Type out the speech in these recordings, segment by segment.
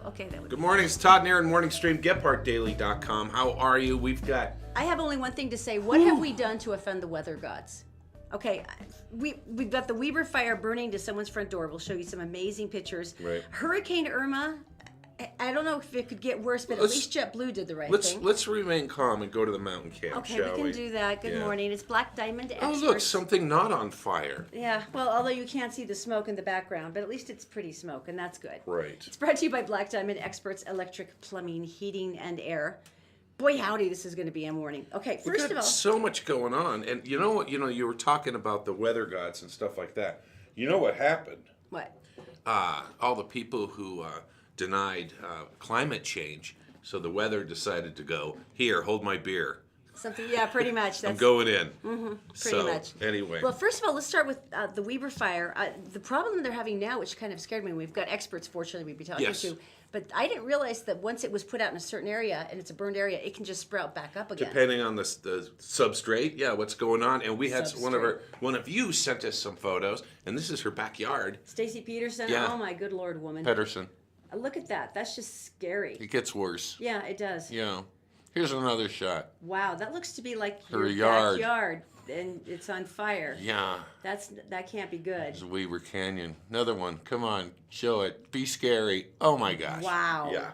Okay, that would. Good morning, it's Todd and Erin, Morning Stream, GetParkDaily.com. How are you? I have only one thing to say. What have we done to offend the weather gods? Okay, we've got the Weber fire burning to someone's front door. We'll show you some amazing pictures. Right. Hurricane Irma, I don't know if it could get worse, but at least JetBlue did the right thing. Let's remain calm and go to the mountain camp, Okay, shall we? we can do that. Good morning. It's Black Diamond Experts. Oh, look, something not on fire. Yeah, well, although you can't see the smoke in the background, but at least it's pretty smoke, and that's good. Right. It's brought to you by Black Diamond Experts, Electric, Plumbing, Heating, and Air. Boy, howdy, this is going to be a morning. Okay, first of all, so much going on, and you know what? You were talking about the weather gods and stuff like that. You know what happened? what? All the people who denied climate change, so the weather decided to go, here, hold my beer. Something, yeah, pretty much. I'm going in. Pretty much. Anyway. Well, first of all, let's start with the Weber fire. The problem they're having now, which kind of scared me, we've got experts, fortunately, we'd be talking to, but I didn't realize that once it was put out in a certain area, and it's a burned area, it can just sprout back up again. Depending on the substrate, what's going on. And we had one of you sent us some photos, and this is her backyard. Stacy Peterson? Yeah. Oh, my good Lord, woman. Pedersen. Look at that. That's just scary. It gets worse. Yeah, it does. Yeah. Here's another shot. Wow, that looks to be like Her your yard. backyard, and it's on fire. Yeah. That can't be good. There's Weber Canyon. Another one. Come on, show it. Be scary. Oh my gosh. Wow. Yeah.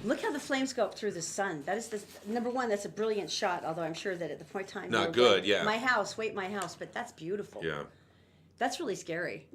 Look how the flames go up through the sun. That is number one. That's a brilliant shot. Although I'm sure that at the point in time, Not good. Yeah. My house, my house. But that's beautiful. Yeah. That's really scary.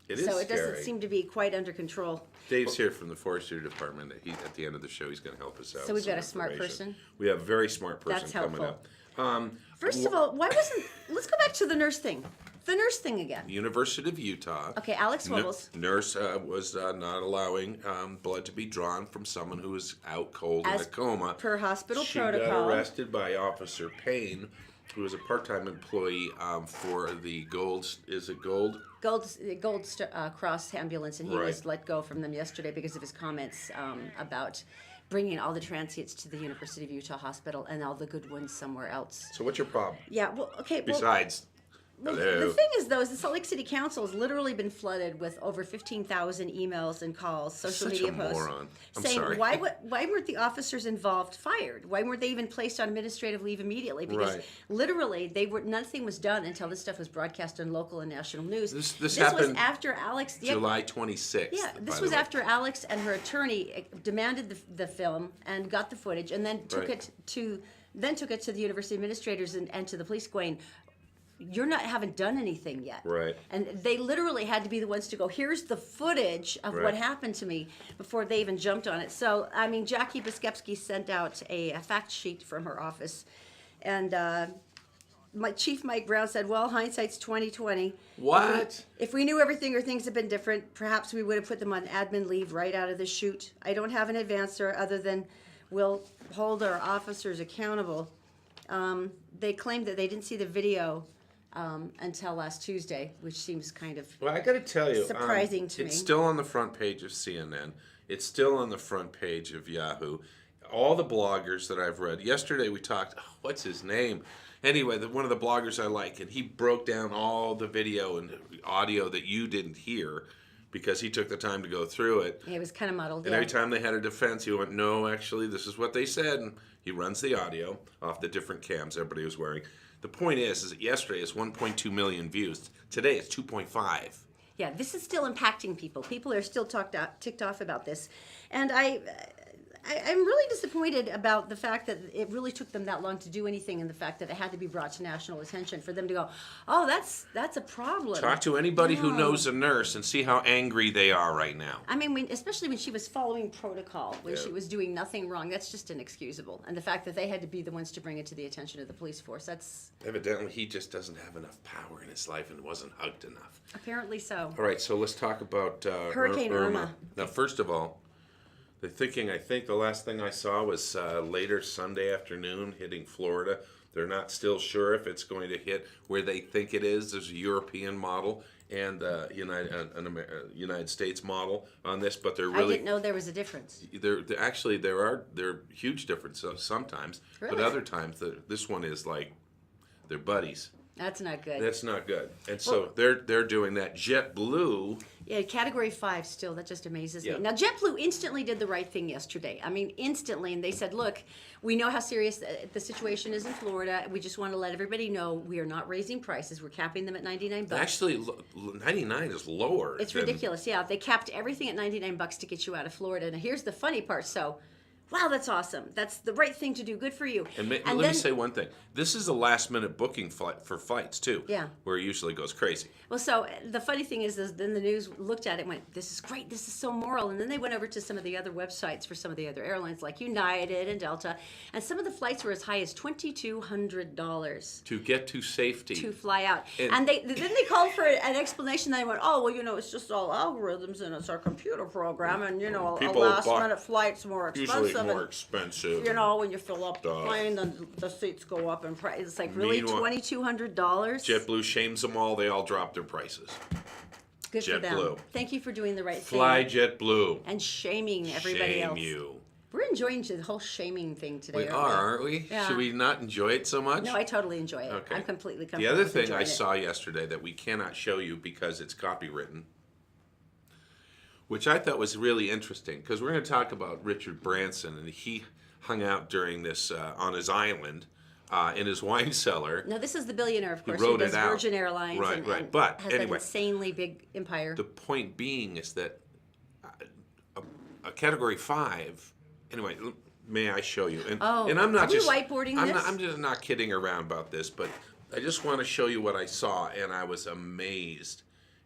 It is so it scary. doesn't seem to be quite under control. Dave's here from the Forestry Department. At the end of the show, he's going to help us out. So we've with got a some smart information. person? We have a very smart person That's coming helpful. up. First of all, let's go back to the nurse thing. The nurse thing again. University of Utah. Okay, Alex Wobbles. Nurse was not allowing blood to be drawn from someone who was out cold in a coma. Per hospital she protocol. She got arrested by Officer Payne, who was a part-time employee for the Gold Cross ambulance, and he was let go from them yesterday because of his comments about bringing all the transients to the University of Utah Hospital and all the good ones somewhere else. So what's your problem? Yeah, well, okay. Besides, well, the thing is, though, is the Salt Lake City Council has literally been flooded with over 15,000 emails and calls, social media posts, saying why weren't the officers involved fired? Why weren't they even placed on administrative leave immediately? Because literally, nothing was done until this stuff was broadcast on local and national news. This happened was after Alex. July 26th. Yeah, this was after Alex and her attorney demanded the film and got the footage, and then took it to the university administrators and to the police, going, haven't done anything yet. Right. And they literally had to be the ones to go, here's the footage of what happened to me before they even jumped on it. So, I mean, Jackie Biskepsky sent out a fact sheet from her office. And my Chief Mike Brown said, well, hindsight's 20/20. What? If we knew everything or things had been different, perhaps we would have put them on admin leave right out of the chute. I don't have an advancer other than we'll hold our officers accountable. They claimed that they didn't see the video until last Tuesday, which seems kind of I got to tell you, surprising to me. It's still on the front page of CNN. It's still on the front page of Yahoo. All the bloggers that I've read. Yesterday we talked. What's his name? Anyway, one of the bloggers I like, and he broke down all the video and audio that you didn't hear because he took the time to go through it. Yeah, it was kind of muddled. And every time they had a defense, he went, no, actually, this is what they said. And he runs the audio off the different cams everybody was wearing. The point is that yesterday it's 1.2 million views. Today it's 2.5. Yeah, this is still impacting people. People are still ticked off about this. And I'm really disappointed about the fact that it really took them that long to do anything, and the fact that it had to be brought to national attention for them to go, oh, that's a problem. Talk to anybody who knows a nurse and see how angry they are right now. I mean, especially when she was following protocol, when she was doing nothing wrong, that's just inexcusable. And the fact that they had to be the ones to bring it to the attention of the police force, that's... Evidently, he just doesn't have enough power in his life and wasn't hugged enough. Apparently so. All right, so let's talk about Hurricane Irma. Now, first of all, I think the last thing I saw was later Sunday afternoon hitting Florida. They're not still sure if it's going to hit where they think it is. There's a European model and United States model on this, but they're really... I didn't know there was a difference. There are huge differences sometimes, Really? but other times this one is like they're buddies. That's not good. That's not good. And so they're doing that. JetBlue. Yeah, Category 5 still, that just amazes Yeah. me. Now, JetBlue instantly did the right thing yesterday. I mean, instantly. And they said, look, we know how serious the situation is in Florida. We just want to let everybody know we are not raising prices. We're capping them at $99. Actually, 99 is lower. It's ridiculous. Yeah, they capped everything at $99 to get you out of Florida. Now, here's the funny part. So, wow, that's awesome. That's the right thing to do. Good for you. And let me say one thing. This is a last-minute booking for flights, too. Yeah. Where it usually goes crazy. Well, so the funny thing is then the news looked at it and went, this is great. This is so moral. And then they went over to some of the other websites for some of the other airlines like United and Delta. And some of the flights were as high as $2,200. To get to safety. To fly out. And then they called for an explanation. They went, oh, well, it's just all algorithms and it's our computer program. And, a last-minute flight's more expensive. Usually more expensive. When you fill up the plane, then the seats go up in price. It's like, really, $2,200? JetBlue shames them all. They all drop their prices. Good for them. Thank you for doing the right thing. Fly JetBlue. And shaming everybody else. Shame you. We're enjoying the whole shaming thing today. We aren't we? Yeah. Should we not enjoy it so much? No, I totally enjoy it. Okay. I'm completely The comfortable other with thing enjoying I it. saw yesterday that we cannot show you because it's copywritten, which I thought was really interesting, because we're going to talk about Richard Branson, and he hung out during this on his island in his wine cellar. No, this is the billionaire, of course, who who wrote does it out. Virgin Airlines Right. But has anyway, an insanely big empire. the point being is that a Category 5, anyway, may I show you? And I'm not are we just whiteboarding this? I'm just not kidding around about this, but I just want to show you what I saw, and I was amazed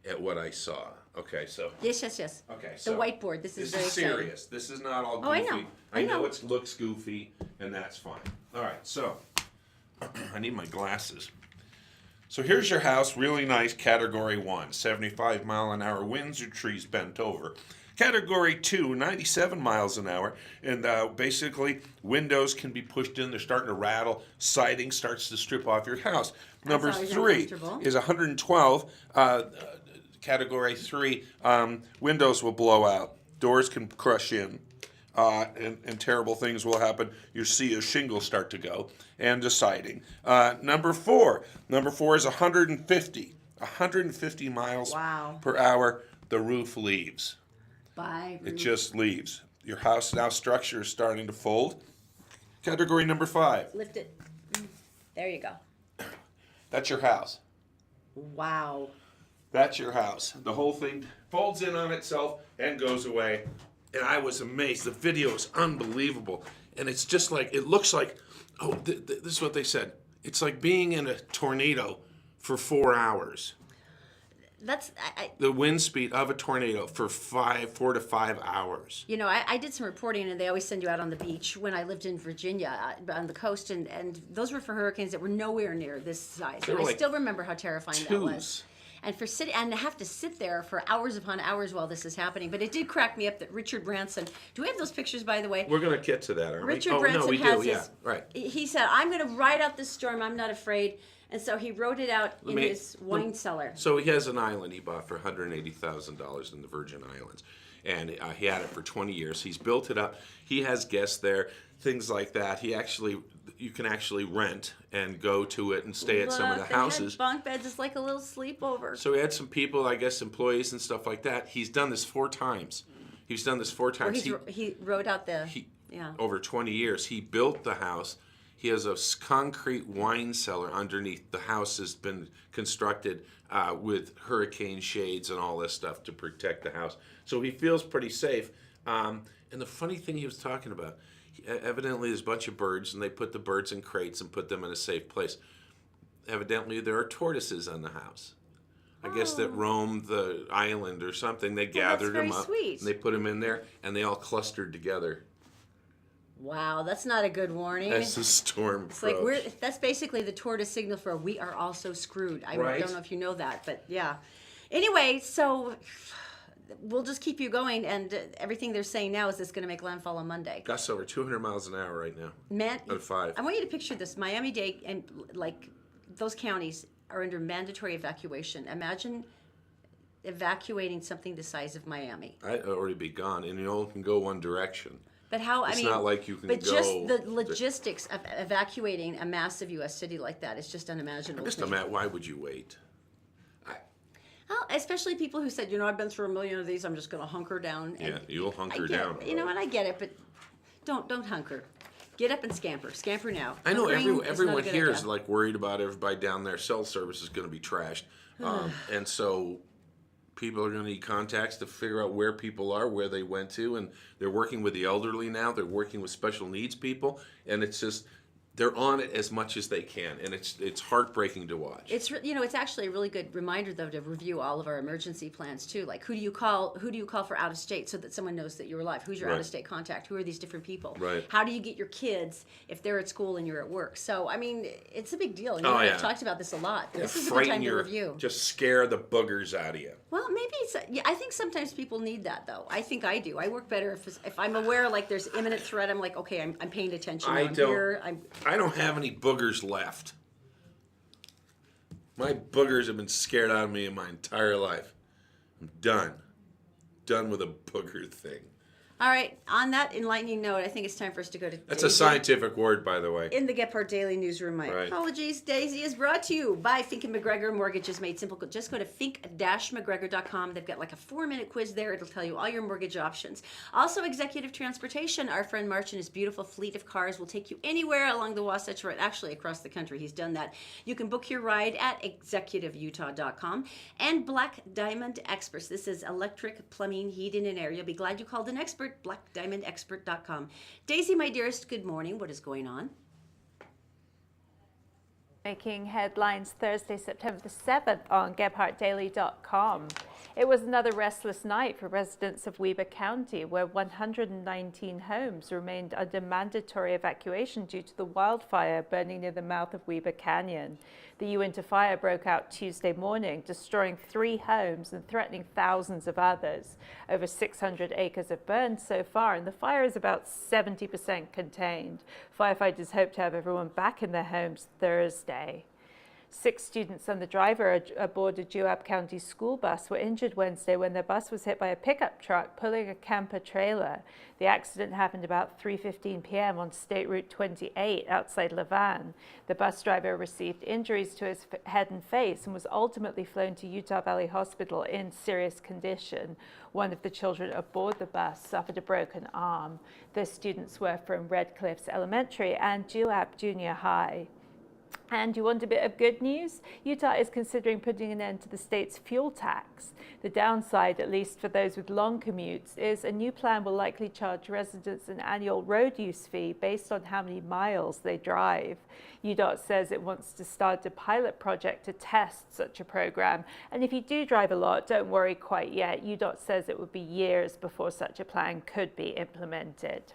at what I saw. Okay, so. Yes. Okay, The so. whiteboard. This is very serious. This is not all goofy. Oh, I know. I know it looks goofy, and that's fine. All right, so I need my glasses. So here's your house, really nice, Category 1, 75-mile-an-hour winds or trees bent over. Category 2, 97 miles an hour, and basically windows can be pushed in. They're starting to rattle. Siding starts to strip off your house. Number 3 is 112. Category 3, windows will blow out. Doors can crush in. And terrible things will happen. You see a shingle start to go, and the siding. Number 4 is 150. 150 miles per hour. The roof leaves. It just leaves. Your house now structure is starting to fold. Category number 5. Lift it. There you go. That's your house. Wow. That's your house. The whole thing folds in on itself and goes away. And I was amazed. The video is unbelievable. And it's just like, it looks like, this is what they said. It's like being in a tornado for 4 hours. That's the wind speed of a tornado for 4 to 5 hours. I did some reporting, and they always send you out on the beach when I lived in Virginia on the coast, and those were for hurricanes that were nowhere near this size. And I still remember how terrifying that was. And and to have to sit there for hours upon hours while this is happening. But it did crack me up that Richard Branson. Do we have those pictures, by the way? We're going to get to that, aren't we? Richard Branson we has do. his. Yeah, right. He said, "I'm going to ride out this storm. I'm not afraid." And so he wrote it out in his wine cellar. So he has an island he bought for $180,000 in the Virgin Islands. And he had it for 20 years. He's built it up. He has guests there, things like that. You can actually rent and go to it and stay at some of the houses. Bunk beds. It's like a little sleepover. So he had some people, I guess, employees and stuff like that. He's done this 4 times. He's done this 4 times. He wrote out over 20 years. He built the house. He has a concrete wine cellar underneath. The house has been constructed with hurricane shades and all this stuff to protect the house. So he feels pretty safe. And the funny thing he was talking about, evidently there's a bunch of birds, and they put the birds in crates and put them in a safe place. Evidently there are tortoises on the house. I guess that roamed the island or something. They gathered them up, and they put them in there, and they all clustered together. Wow, that's not a good warning. That's a storm. It's like that's basically the tortoise signal for we are also screwed. I don't know if you know that, but yeah. Anyway, so we'll just keep you going, and everything they're saying now is this going to make landfall on Monday. Gusts over 200 miles an hour right now. Out of 5. I want you to picture this. Miami-Dade and like those counties are under mandatory evacuation. Imagine evacuating something the size of Miami. I'd already be gone, and it only can go one direction. But how, it's not like you can but go. just the logistics of evacuating a massive U.S. city like that is just unimaginable. Just imagine, why would you wait? Well, especially people who said, I've been through a million of these, I'm just going to hunker down. Yeah, you'll hunker down. You know what, I get it, but don't hunker. Get up and scamper. Scamper now. I know everyone here is like worried about everybody down there. Cell service is going to be trashed. And so people are going to need contacts to figure out where people are, where they went to. And they're working with the elderly now. They're working with special needs people. And it's just, they're on it as much as they can, and it's heartbreaking to watch. It's it's actually a really good reminder though to review all of our emergency plans too. Like who do you call for out of state so that someone knows that you're alive? Who's your out of state contact? Who are these different people? Right. How do you get your kids if they're at school and you're at work? So it's a big deal. And I've talked about this a lot. This is a good time to review. Just scare the boogers out of you. Well, maybe I think sometimes people need that though. I think I do. I work better if I'm aware like there's imminent threat. I'm like, okay, I'm paying attention. I don't have any boogers left. My boogers have been scared out of me in my entire life. I'm done. Done with a booger thing. All right, on that enlightening note, I think it's time for us to go to That's a scientific word, by the way. In the Gephardt Daily Newsroom. My apologies. Daisy is brought to you by Fink & McGregor. Mortgages made simple. Just go to fink-mcgregor.com. They've got like a 4-minute quiz there. It'll tell you all your mortgage options. Also, executive transportation. Our friend March and his beautiful fleet of cars will take you anywhere along the Wasatch Road. Actually, across the country. He's done that. You can book your ride at executiveutah.com. And Black Diamond Experts. This is electric, plumbing, heating, and air. You'll be glad you called an expert. BlackDiamondExpert.com. Daisy, my dearest, good morning. What is going on? Making headlines Thursday, September the 7th on GephardtDaily.com. It was another restless night for residents of Weber County, where 119 homes remained under mandatory evacuation due to the wildfire burning near the mouth of Weber Canyon. The Uinta fire broke out Tuesday morning, destroying 3 homes and threatening thousands of others. Over 600 acres have burned so far, and the fire is about 70% contained. Firefighters hope to have everyone back in their homes Thursday. 6 students and the driver aboard a Joab County school bus were injured Wednesday when their bus was hit by a pickup truck pulling a camper trailer. The accident happened about 3:15 p.m. on State Route 28 outside Laverne. The bus driver received injuries to his head and face and was ultimately flown to Utah Valley Hospital in serious condition. One of the children aboard the bus suffered a broken arm. The students were from Red Cliffs Elementary and Joab Junior High. And you want a bit of good news? Utah is considering putting an end to the state's fuel tax. The downside, at least for those with long commutes, is a new plan will likely charge residents an annual road use fee based on how many miles they drive. UDOT says it wants to start a pilot project to test such a program. And if you do drive a lot, don't worry quite yet. UDOT says it would be years before such a plan could be implemented.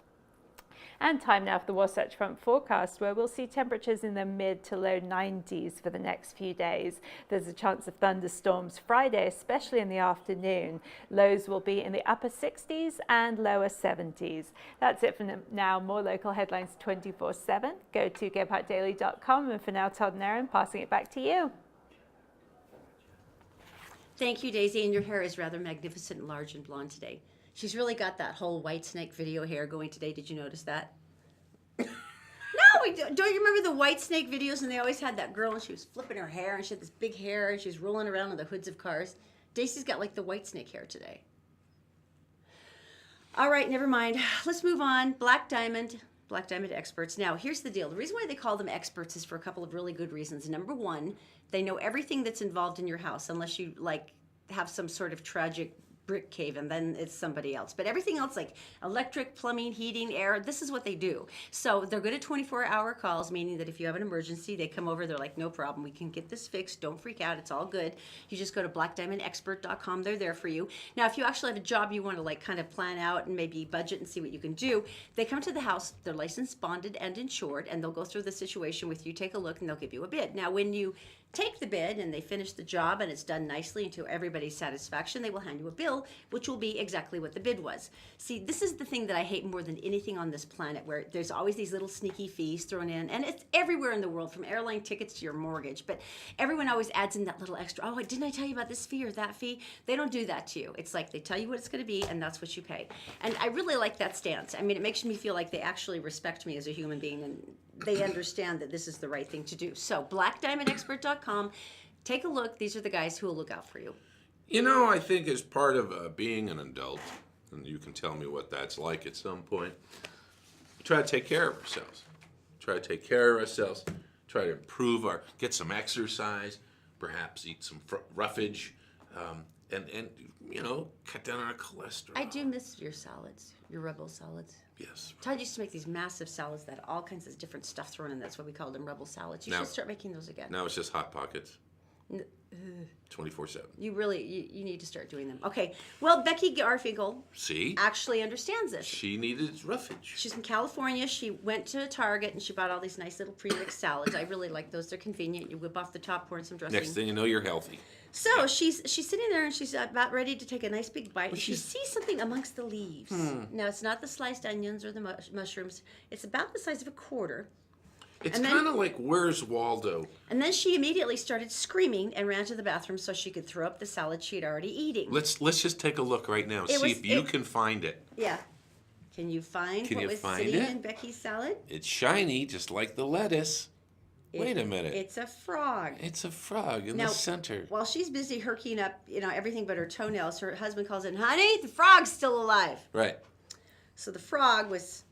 And time now for the Wasatch Front forecast, where we'll see temperatures in the mid to low 90s for the next few days. There's a chance of thunderstorms Friday, especially in the afternoon. Lows will be in the upper 60s and lower 70s. That's it for now. More local headlines 24/7. Go to GephardtDaily.com. And for now, Todd and Erin, passing it back to you. Thank you, Daisy. And your hair is rather magnificent and large and blonde today. She's really got that whole white snake video hair going today. Did you notice that? No, don't you remember the white snake videos? And they always had that girl and she was flipping her hair and she had this big hair and she was rolling around on the hoods of cars. Daisy's got like the white snake hair today. All right, never mind. Let's move on. Black Diamond Experts. Now, here's the deal. The reason why they call them experts is for a couple of really good reasons. Number one, they know everything that's involved in your house, unless you like have some sort of tragic brick cave, and then it's somebody else. But everything else, like electric, plumbing, heating, air, this is what they do. So they're good at 24-hour calls, meaning that if you have an emergency, they come over, they're like, no problem, we can get this fixed, don't freak out, it's all good. You just go to blackdiamondexpert.com, they're there for you. Now, if you actually have a job you want to like kind of plan out and maybe budget and see what you can do, they come to the house, they're licensed, bonded, and insured, and they'll go through the situation with you, take a look, and they'll give you a bid. Now, when you take the bid and they finish the job and it's done nicely and to everybody's satisfaction, they will hand you a bill, which will be exactly what the bid was. See, this is the thing that I hate more than anything on this planet, where there's always these little sneaky fees thrown in, and it's everywhere in the world, from airline tickets to your mortgage, but everyone always adds in that little extra, oh, didn't I tell you about this fee or that fee? They don't do that to you. It's like they tell you what it's going to be, and that's what you pay. And I really like that stance. I mean, it makes me feel like they actually respect me as a human being, and they understand that this is the right thing to do. So blackdiamondexpert.com, take a look. These are the guys who will look out for you. You know, I think as part of being an adult, and you can tell me what that's like at some point, try to take care of ourselves. Try to take care of ourselves. Try to improve get some exercise, perhaps eat some roughage, and you know, cut down on our cholesterol. I do miss your salads, your rebel salads. Yes. Todd used to make these massive salads that had all kinds of different stuff thrown in. That's why we called them rebel salads. You should start making those again. Now it's just Hot Pockets. 24/7. You need to start doing them. Okay. Well, Becky Garfinkel actually understands this. She needed roughage. She's from California. She went to Target and she bought all these nice little pre-mixed salads. I really like those. They're convenient. You whip off the top, pour in some dressing. Next thing you know, you're healthy. So she's sitting there and she's about ready to take a nice big bite. And she sees something amongst the leaves. Now, it's not the sliced onions or the mushrooms. It's about the size of a quarter. It's kind of like Where's Waldo? And then she immediately started screaming and ran to the bathroom so she could throw up the salad she'd already eating. Let's just take a look right now. See if you can find it. Yeah. Can you find what was sitting in Becky's salad? It's shiny, just like the lettuce. Wait a minute. It's a frog. It's a frog in the center. While she's busy herking up, everything but her toenails, her husband calls in, "Honey, the frog's still alive." Right. So the frog was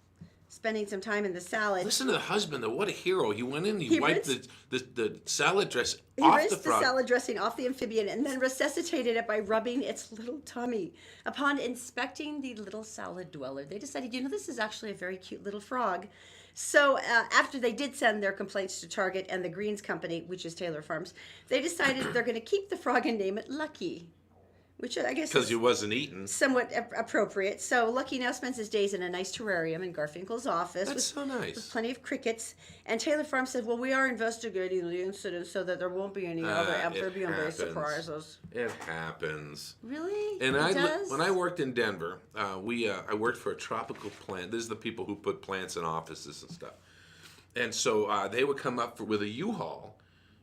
spending some time in the salad. Listen to the husband, though. What a hero. He went in, he wiped the salad dress off the frog. He rinsed the salad dressing off the amphibian and then resuscitated it by rubbing its little tummy. Upon inspecting the little salad dweller, they decided, this is actually a very cute little frog. So after they did send their complaints to Target and the Greens Company, which is Taylor Farms, they decided they're going to keep the frog and name it Lucky, which I guess because he wasn't eaten. Somewhat appropriate. So Lucky now spends his days in a nice terrarium in Garfinkel's office. That's so nice. With plenty of crickets. And Taylor Farm said, well, we are investigating the incident so that there won't be any other amphibian-based surprises. It happens. Really? And when I worked in Denver, I worked for a tropical plant. This is the people who put plants in offices and stuff. And so they would come up with a U-Haul,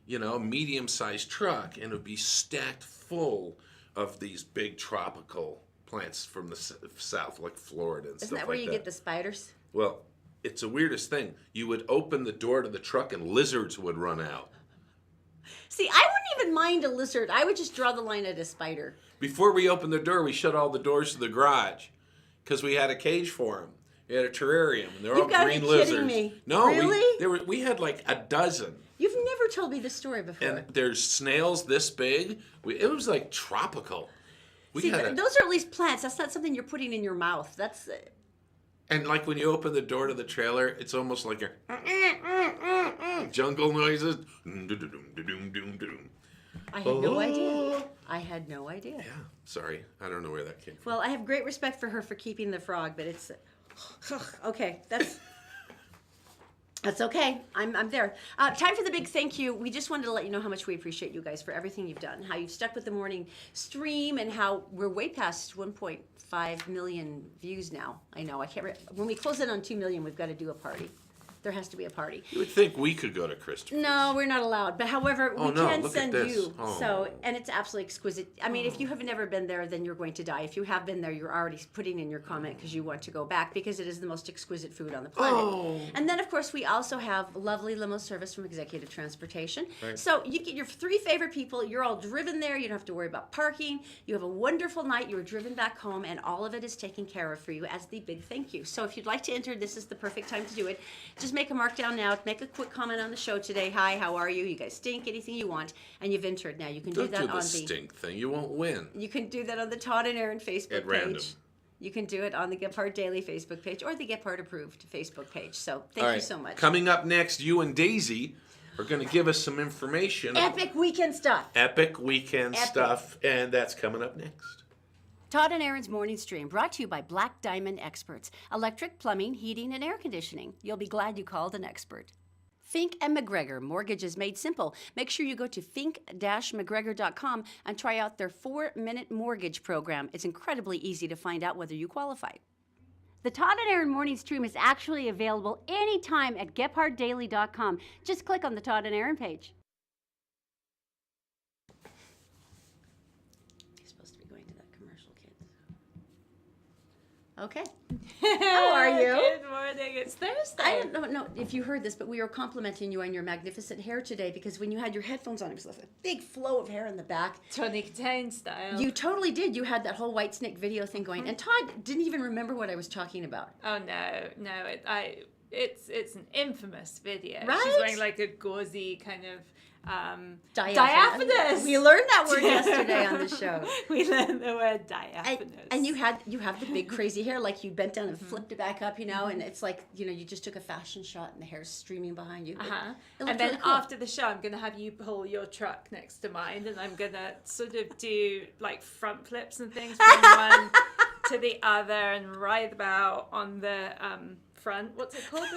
a medium-sized truck, and it would be stacked full of these big tropical plants from the south, like Florida and stuff like that. Isn't that where you get the spiders? Well, it's the weirdest thing. You would open the door to the truck and lizards would run out. See, I wouldn't even mind a lizard. I would just draw the line at a spider. Before we opened the door, we shut all the doors to the garage because we had a cage for them. We had a terrarium, and they're all green lizards. You've got to be kidding me. No, really? we had like a dozen. You've never told me this story before. And there's snails this big. It was like tropical. Those are at least plants. That's not something you're putting in your mouth. That's. And like when you open the door to the trailer, it's almost like a jungle noises. I had no idea. Yeah, sorry. I don't know where that came from. Well, I have great respect for her for keeping the frog, but it's. Okay, That's okay. I'm there. Time for the big thank you. We just wanted to let you know how much we appreciate you guys for everything you've done, how you've stuck with the morning stream, and how we're way past 1.5 million views now. I know. When we close in on 2 million, we've got to do a party. There has to be a party. You would think we could go to Christopher's. No, we're not allowed. But however, we can send you. Oh. And it's absolutely exquisite. I mean, if you have never been there, then you're going to die. If you have been there, you're already putting in your comment because you want to go back because it is the most exquisite food on the planet. Oh. And then, of course, we also have lovely limo service from Executive Transportation. Right. So you get your 3 favorite people. You're all driven there. You don't have to worry about parking. You have a wonderful night. You're driven back home, and all of it is taken care of for you as the big thank you. So if you'd like to enter, this is the perfect time to do it. Just make a mark down now. Make a quick comment on the show today. Hi, how are you? You guys stink, anything you want, and you've entered. Now you can do that on the stink thing. You won't win. You can do that on the Todd and Erin Facebook At page. Random. You can do it on the Gephardt Daily Facebook page or the Gephardt Approved Facebook page. So thank you so much. Coming up next, you and Daisy are going to give us some information. Epic weekend stuff. Stuff, and that's coming up next. Todd and Erin's Morning Stream, brought to you by Black Diamond Experts. Electric, plumbing, heating, and air conditioning. You'll be glad you called an expert. Fink and McGregor, mortgages made simple. Make sure you go to fink-mcgregor.com and try out their 4-minute mortgage program. It's incredibly easy to find out whether you qualify. The Todd and Erin morning stream is actually available anytime at gephardtdaily.com. Just click on the Todd and Erin page. You're supposed to be going to that commercial, kids. Okay. How are you? Good morning. It's Thursday. I don't know if you heard this, but we were complimenting you on your magnificent hair today because when you had your headphones on, it was like a big flow of hair in the back. Tony Katane style. You totally did. You had that whole White Snake video thing going. And Todd didn't even remember what I was talking about. Oh, no. It's an infamous video. Right? She's wearing like a gauzy kind of diaphanous. We learned that word yesterday on the show. We learned the word diaphanous. And you have the big crazy hair, like you bent down and flipped it back up, and it's like, you just took a fashion shot and the hair's streaming behind you. And then after the show, I'm going to have you pull your truck next to mine, and I'm going to sort of do like front flips and things from one to the other and ride about on the front. What's it called?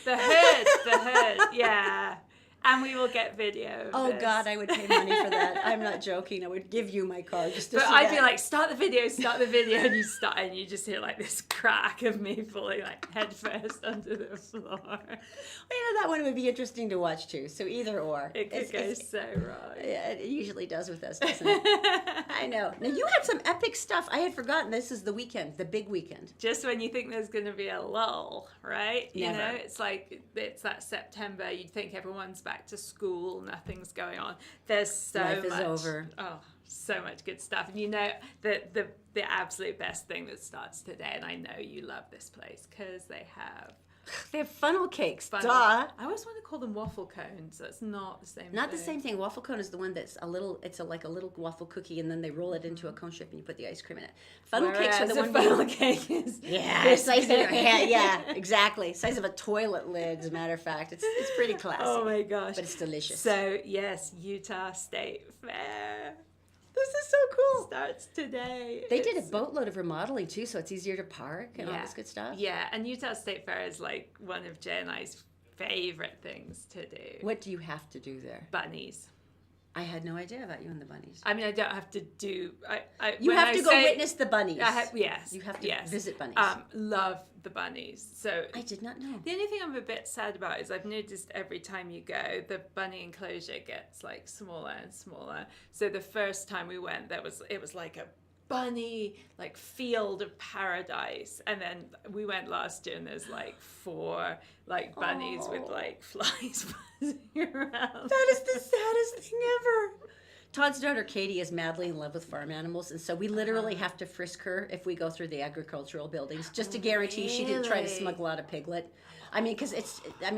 The hood. Yeah. And we will get video of Oh, this. God, I would pay money for that. I'm not joking. I would give you my car just to see I'd that. be like, start the video, and you start, and you just hear like this crack of me falling like head first under the floor. Well, that one would be interesting to watch too. So either or. It could go so wrong. Yeah, it usually does with us, doesn't it? I know. Now, you had some epic stuff. I had forgotten this is the weekend, the big weekend. Just when you think there's going to be a lull, right? Never. It's like, it's that September, you'd think everyone's back to school, nothing's going on. There's so Life much. is over. Oh, so much good stuff. And the absolute best thing that starts today, and I know you love this place, because they have funnel cakes. funnel. Duh. I always want to call them waffle cones. That's not the same Not thing. the same thing. Waffle cone is the one that's like a little waffle cookie, and then they roll it into a cone shape, and you put the ice cream in it. Funnel cakes are the one. funnel cake is Size of your hand. Yeah, exactly. Size of a toilet lid. As a matter of fact, it's pretty classic. Oh my gosh! But it's delicious. So yes, Utah State Fair. This is so cool. Starts today. They did a boatload of remodeling too, so it's easier to park and all this good stuff. Yeah, and Utah State Fair is like one of Jay and I's favorite things to do. What do you have to do there? Bunnies. I had no idea about you and the bunnies. I mean, I don't have to do. You have to go witness the bunnies. Yes. You have to visit bunnies. Love the bunnies. So I did not know. the only thing I'm a bit sad about is I've noticed every time you go, the bunny enclosure gets like smaller and smaller. So the first time we went, it was like a bunny like field of paradise, and then we went last year and there's like 4 like bunnies with like flies buzzing around. That is the saddest thing ever. Todd's daughter Katie is madly in love with farm animals, and so we literally have to frisk her if we go through the agricultural buildings just to guarantee she didn't try to smuggle out a piglet. I mean, because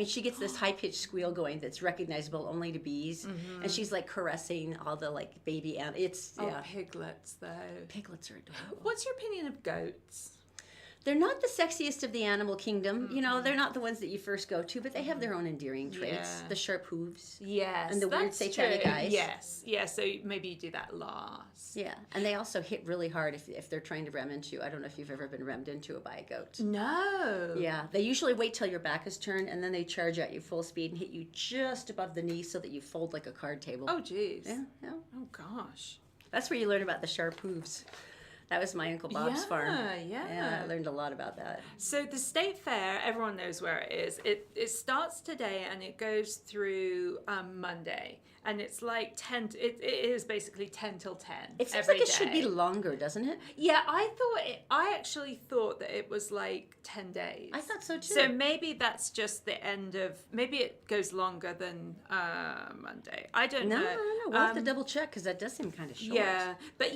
she gets this high-pitched squeal going that's recognizable only to bees, and she's like caressing all the like baby animals. Piglets though. Piglets are adorable. What's your opinion of goats? They're not the sexiest of the animal kingdom. They're not the ones that you first go to, but they have their own endearing traits. Yeah. The sharp hooves. Yes. And the weird satanic eyes. Yes. Yeah, so maybe you do that last. Yeah, and they also hit really hard if they're trying to ram into you. I don't know if you've ever been rammed into by a goat. No. Yeah, they usually wait till your back is turned, and then they charge at you full speed and hit you just above the knee so that you fold like a card table. Oh, geez. Yeah. Oh, gosh. That's where you learn about the sharp hooves. That was my Uncle Bob's farm. Yeah, I learned a lot about that. So the State Fair, everyone knows where it is. It starts today and it goes through Monday. And it's like 10, it is basically 10 till 10 It seems every like it day. should be longer, doesn't it? Yeah, I actually thought that it was like 10 days. I thought so too. So maybe that's just the end of, maybe it goes longer than Monday. I don't know. No. We'll have to double check because that does seem kind of short. Yeah, but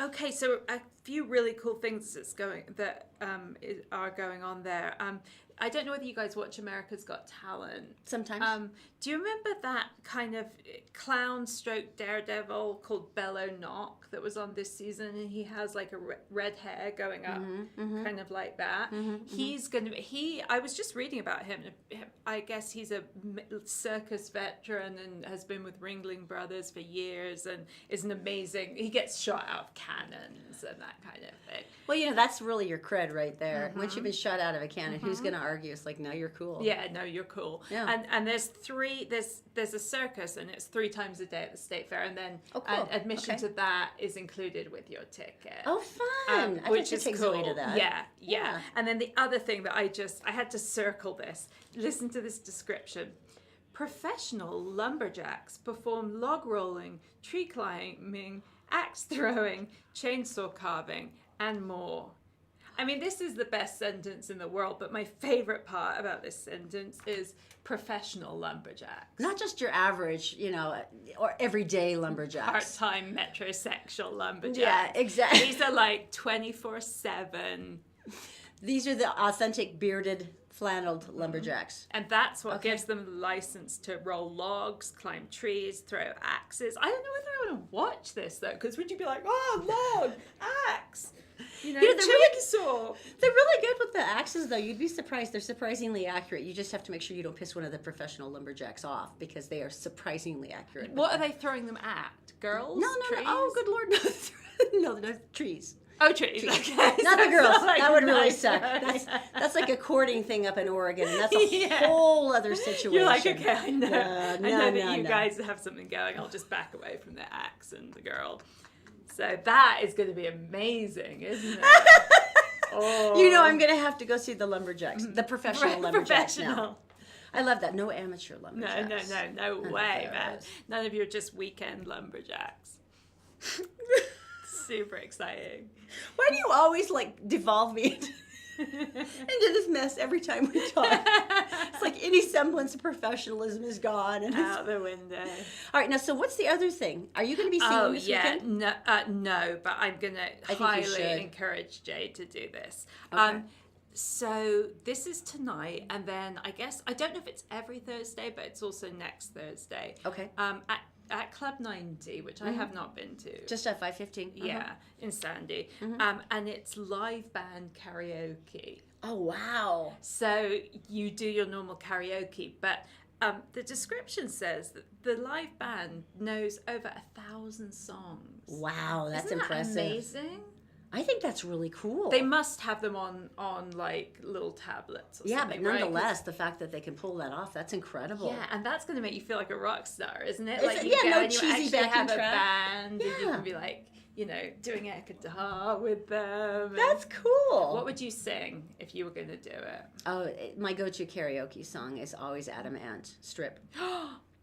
okay, so a few really cool things are going on there. I don't know whether you guys watch America's Got Talent. Sometimes. Do you remember that kind of clown stroke daredevil called Bello Knock that was on this season? And he has like a red hair going up, kind of like that. He's going to, I was just reading about him. I guess he's a circus veteran and has been with Ringling Brothers for years and is an amazing, he gets shot out of cannons and that kind of thing. Well, that's really your cred right there. Once you've been shot out of a cannon, who's going to argue. It's like, no, you're cool. Yeah, no, you're cool. Yeah. And there's a circus, and it's 3 times a day at the state fair, and then cool. admission to that is included with your ticket. Oh, fun. Which is take cool. Zoe to that. Yeah. And then the other thing that I had to circle this. Listen to this description. Professional lumberjacks perform log rolling, tree climbing, axe throwing, chainsaw carving, and more. I mean, this is the best sentence in the world, but my favorite part about this sentence is professional lumberjacks. Not just your average, or everyday lumberjacks. Part-time metrosexual lumberjacks. Yeah, exactly. These are like 24/7. These are the authentic bearded, flanneled lumberjacks. And that's what gives them the license to roll logs, climb trees, throw axes. I don't know whether I want to watch this, though, because would you be like, oh, log, axe, chainsaw. They're really good with the axes, though. You'd be surprised. They're surprisingly accurate. You just have to make sure you don't piss one of the professional lumberjacks off, because they are surprisingly accurate. What are they throwing them at? Girls? No. Trees? Oh, good Lord, no. No, trees. Oh, trees. Okay. Not the girls. Like that would really nice. suck. That's like a courting thing up in Oregon, and that's a whole other situation. You're like, okay, I know. I know that you guys have something going. I'll just back away from the axe and the girl. So that is going to be amazing, isn't it? Oh. I'm going to have to go see the lumberjacks, the professional lumberjacks now. I love that. No amateur lumberjacks. No way, man. None of you are just weekend lumberjacks. Super exciting. Why do you always devolve me into this mess every time we talk? It's like any semblance of professionalism is gone and out the window. All right, now, so what's the other thing? Are you going to be singing this weekend? No, but I'm going to highly encourage Jade to do this. Okay. So this is tonight, and then I guess, I don't know if it's every Thursday, but it's also next Thursday. Okay. At Club 90, which I have not been to. Just at 5:15. Yeah, in Sandy. And it's live band karaoke. Oh, wow. So you do your normal karaoke, but the description says that the live band knows over 1,000 songs. Wow, that's Isn't that impressive. amazing? I think that's really cool. They must have them on like little tablets or something. Yeah, but nonetheless, the fact that they can pull that off, that's incredible. Yeah, and that's going to make you feel like a rock star, isn't it? Is Like it? you Yeah, go no and you cheesy actually backing have a track. band, and you Yeah. can be like, doing air guitar with them. That's cool. What would you sing if you were going to do it? Oh, my go-to karaoke song is always Adam Ant, Strip.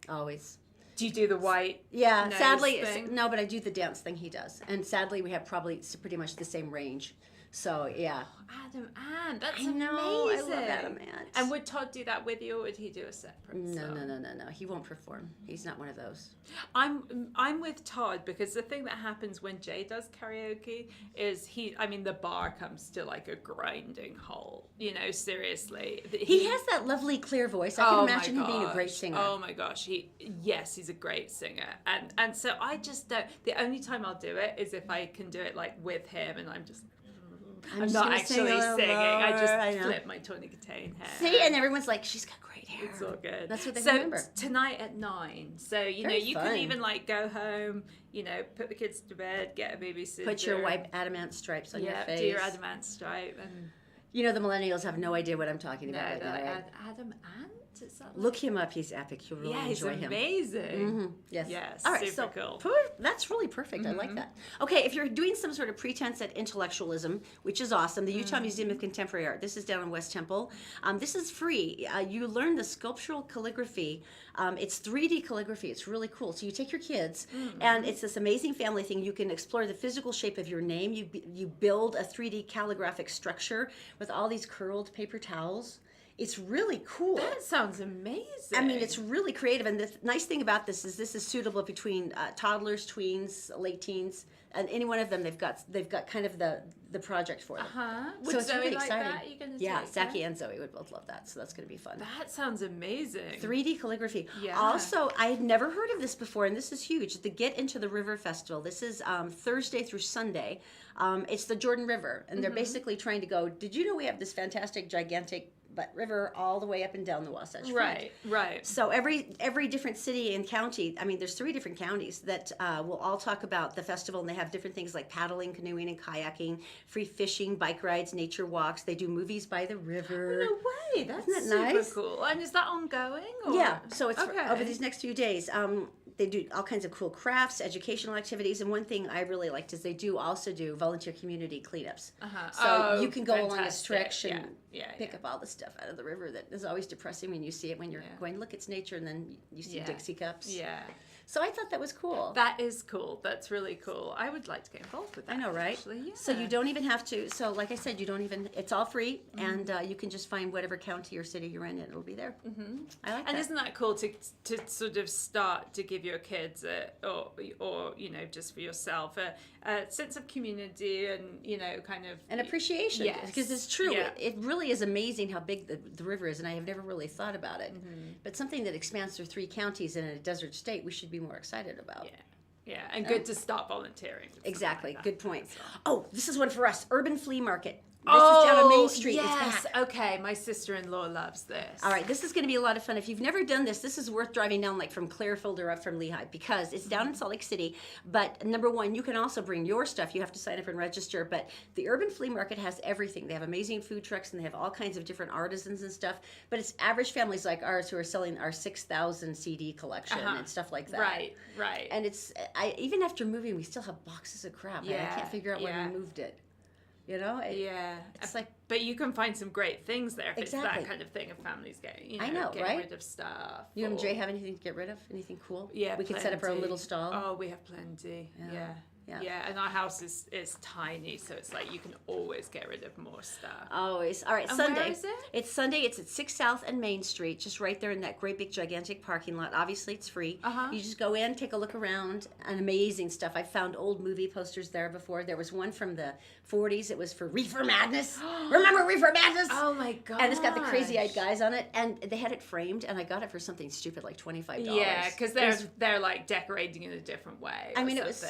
Always. Do you do the white? Yeah, nose sadly, thing? no, but I do the dance thing he does. And sadly, we have probably pretty much the same range. So, yeah. Adam Ant, that's I know, amazing. I love Adam Ant. And would Todd do that with you, or would he do a separate song? No. He won't perform. He's not one of those. I'm with Todd, because the thing that happens when Jay does karaoke is the bar comes to like a grinding halt. Seriously. He has that lovely clear voice. I can imagine him being a great singer. Oh my gosh, he's a great singer. And so I just don't. The only time I'll do it is if I can do it like with him, and I'm I'm not actually singing. I I just know. flip my Tony Katane hair. See, and everyone's like, she's got great hair. It's all good. That's what they so remember. Tonight at 9. So you Very you fun. can even like go home. Put the kids to bed, get a babysitter. Put your white adamant stripes on your face. Do your adamant stripe, and The millennials have no idea what I'm talking about right now, like, right? Adam Ant. Is that Look him up. He's epic. You'll really he's enjoy him. amazing. Yes. Yes. All right. Super So cool. that's really perfect. I like that. Okay. If you're doing some sort of pretense at intellectualism, which is awesome, the Utah Museum of Contemporary Art. This is down in West Temple. This is free. You learn the sculptural calligraphy. It's 3D calligraphy. It's really cool. So you take your kids, and it's this amazing family thing. You can explore the physical shape of your name. You build a 3D calligraphic structure with all these curled paper towels. It's really cool. That sounds amazing. I mean, it's really creative, and the nice thing about this is suitable between toddlers, tweens, late teens, and any one of them. They've got kind of the project for them. Would So it's Zoe really like exciting. that? You gonna Yeah, take Zachy her? and Zoe would both love that, so that's going to be fun. That sounds amazing. 3D calligraphy. Yeah. Also, I had never heard of this before, and this is huge. The Get Into the River Festival. This is Thursday through Sunday. It's the Jordan River, and they're basically trying to go, did you know we have this fantastic, gigantic Butt River all the way up and down the Wasatch Right, Front. right. So every different city and county, I mean, there's 3 different counties that will all talk about the festival, and they have different things like paddling, canoeing, and kayaking, free fishing, bike rides, nature walks. They do movies by the river. No way, that's Isn't that super nice? cool. And is that ongoing? Or? Yeah, so it's Okay. over these next few days. They do all kinds of cool crafts, educational activities, and one thing I really liked is they do also do volunteer community cleanups. So you can go along a stretch and pick up all the stuff out of the river that is always depressing when you see it when you're going, look, it's nature, and then you see Dixie cups. Yeah. So I thought that was cool. That is cool. That's really cool. I would like to get involved with that. I know, right? Actually, yeah. So you don't even have to. So like I said, you don't even. It's all free, and you can just find whatever county or city you're in, and it'll be there. I like that. And isn't that cool to sort of start to give your kids or just for yourself a sense of community and kind of an appreciation, Yes. because it's true. Yeah. It really is amazing how big the river is, and I have never really thought about it. But something that expands through 3 counties in a desert state, we should be more excited about. Yeah, and good to start volunteering. Exactly. Like Good point. Oh, this is one for us. Urban Flea Market. This is down on Main Street. Yes. It's back. Okay, my sister-in-law loves this. All right, this is going to be a lot of fun. If you've never done this is worth driving down like from Clearfield or up from Lehigh, because it's down in Salt Lake City. But number one, you can also bring your stuff. You have to sign up and register. But the Urban Flea Market has everything. They have amazing food trucks, and they have all kinds of different artisans and stuff. But it's average families like ours who are selling our 6,000 CD collection and stuff like that. Right. And even after moving, we still have boxes of crap. And I can't figure out where we moved it. It's like, but you can find some great things there if Exactly. it's that kind of thing of families getting, I know, getting right? rid of stuff. You and Jay have anything to get rid of? Anything cool? Yeah, we can set up our own little stall. Oh, we have plenty. Yeah, and our house is tiny, so it's like you can always get rid of more stuff. Always. All right, And Sunday. where is it? It's Sunday. It's at 6 South and Main Street, just right there in that great big gigantic parking lot. Obviously, it's free. You just go in, take a look around, and amazing stuff. I found old movie posters there before. There was one from the 40s. It was for Reefer Madness. Remember Reefer Madness? Oh my god! And it's got the crazy-eyed guys on it, and they had it framed, and I got it for something stupid like $25. Yeah, because they're like decorating in a different way. I mean, it was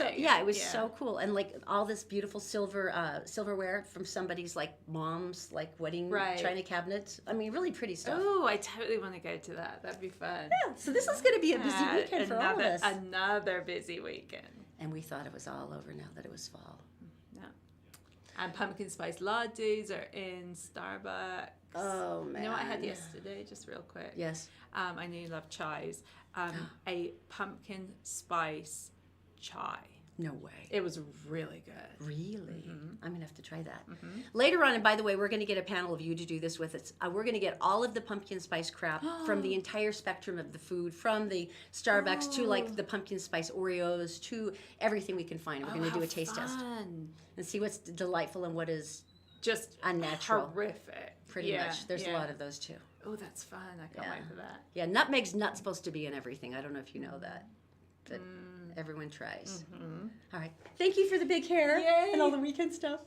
so cool, and like all this beautiful silverware from somebody's like mom's like wedding china cabinet. I mean, really pretty stuff. Oh, I totally want to go to that. That'd be fun. Yeah, so this is going to be a busy weekend for all of us. Another busy weekend. And we thought it was all over now that it was fall. Yeah. And pumpkin spice lattes are in Starbucks. Oh man! You know what I had yesterday? Just real quick. Yes. I know you love chais. A pumpkin spice chai. No way. It was really good. Really? I'm going to have to try that. Later on, and by the way, we're going to get a panel of you to do this with us. We're going to get all of the pumpkin spice crap from the entire spectrum of the food, from the Starbucks to like the pumpkin spice Oreos to everything we can find. We're going to do a taste test and see what's delightful and what is just unnatural. Horrific. Pretty much. There's a lot of those too. Oh, that's fun. I can't wait for that. Yeah, nutmeg's not supposed to be in everything. I don't know if you know that. But everyone tries. All right. Thank you for the big hair and all the weekend stuff.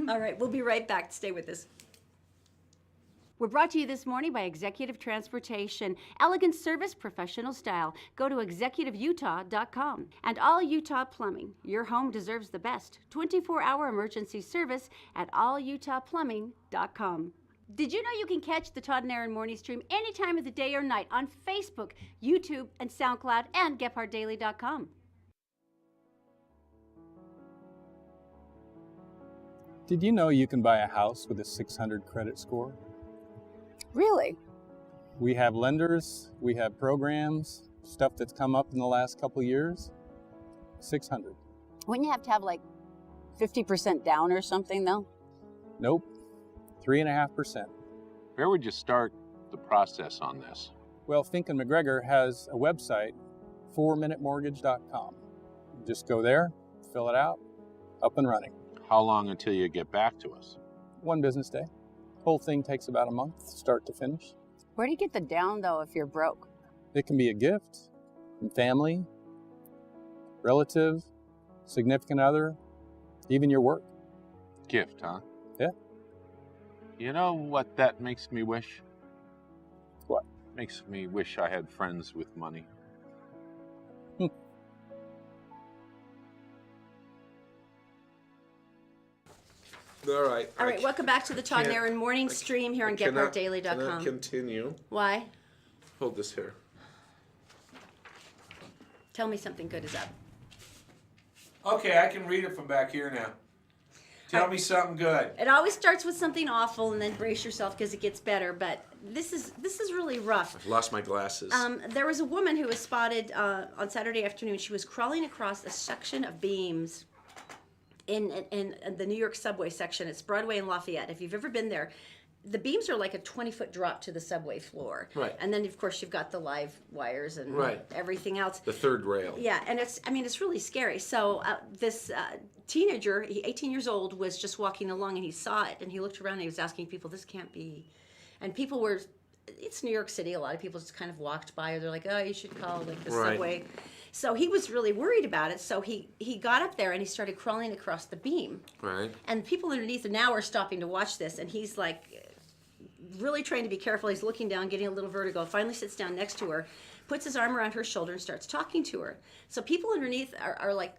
All right. We'll be right back. Stay with us. We're brought to you this morning by Executive Transportation. Elegant service, professional style. Go to executiveutah.com. And All Utah Plumbing. Your home deserves the best. 24-hour emergency service at allutahplumbing.com. Did you know you can catch the Todd and Erin morning stream any time of the day or night on Facebook, YouTube, and SoundCloud, and GephardtDaily.com? Did you know you can buy a house with a 600 credit score? Really? We have lenders, we have programs, stuff that's come up in the last couple years. 600. Wouldn't you have to have like 50% down or something though? Nope. 3.5%. Where would you start the process on this? Well, Fink and McGregor has a website, 4minutemortgage.com. Just go there, fill it out, up and running. How long until you get back to us? 1 business day. Whole thing takes about a month, start to finish. Where do you get the down though if you're broke? It can be a gift from family, relative, significant other, even your work. Gift, huh? Yeah. You know what that makes me wish? What? Makes me wish I had friends with money. All right. All right, welcome back to the Todd and Erin morning stream here on cannot GephartDaily.com. continue. Why? Hold this here. Tell me something good is up. Okay, I can read it from back here now. Tell me something good. It always starts with something awful, and then brace yourself because it gets better. But this is really rough. I've lost my glasses. There was a woman who was spotted on Saturday afternoon. She was crawling across a section of beams in the New York subway section. It's Broadway and Lafayette. If you've ever been there, the beams are like a 20-foot drop to the subway floor. Right. And then, of course, you've got the live wires and everything else. The third rail. Yeah, and it's really scary. So this teenager, 18 years old, was just walking along and he saw it and he looked around and he was asking people, this can't be. And people were, it's New York City, a lot of people just kind of walked by or they're like, oh, you should call like the subway. So he was really worried about it. So he got up there and he started crawling across the beam. Right. And people underneath now are stopping to watch this. And he's like really trying to be careful. He's looking down, getting a little vertigo, finally sits down next to her, puts his arm around her shoulder and starts talking to her. So people underneath are like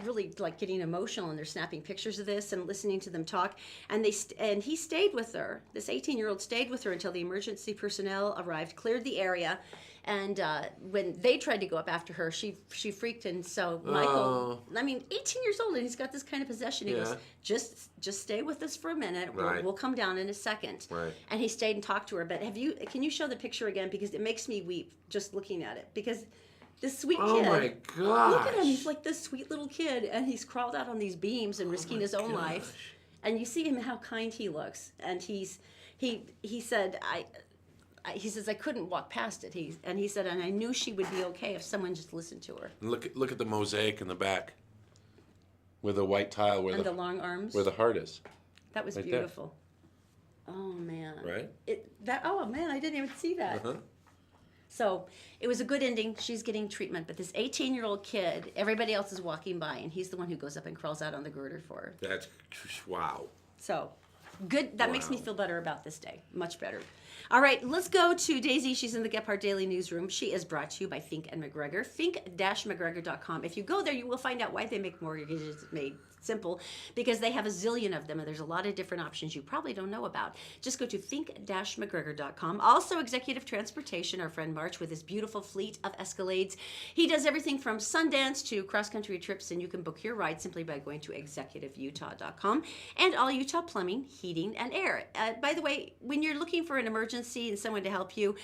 really like getting emotional and they're snapping pictures of this and listening to them talk. And he stayed with her. This 18-year-old stayed with her until the emergency personnel arrived, cleared the area. And when they tried to go up after her, she freaked. And so Michael, 18 years old, and he's got this kind of possession. He goes, just stay with us for a minute. We'll come down in a second. Right. And he stayed and talked to her. But can you show the picture again? Because it makes me weep just looking at it. Because this sweet kid. Oh my gosh. Look at him. He's like this sweet little kid. And he's crawled out on these beams and risking his own life. And you see him, how kind he looks. And he said, he says, I couldn't walk past it. He said, and I knew she would be okay if someone just listened to her. And look at the mosaic in the back with the white tile where the long arms. Where the heart is. That was beautiful. There. Oh man. Right? Oh man, I didn't even see that. Uh-huh. So it was a good ending. She's getting treatment, but this 18-year-old kid, everybody else is walking by, and he's the one who goes up and crawls out on the girder for her. That's wow. So good. That makes me feel better about this day. Much better. All right, let's go to Daisy. She's in the Gephardt Daily Newsroom. She is brought to you by Fink and McGregor. Fink-McGregor.com. If you go there, you will find out why they make mortgages made simple, because they have a zillion of them, and there's a lot of different options you probably don't know about. Just go to Fink-McGregor.com. Also, Executive Transportation, our friend March, with his beautiful fleet of Escalades. He does everything from Sundance to cross-country trips, and you can book your ride simply by going to ExecutiveUtah.com. And All Utah Plumbing, Heating, and Air. By the way, when you're looking for an emergency and someone to help you,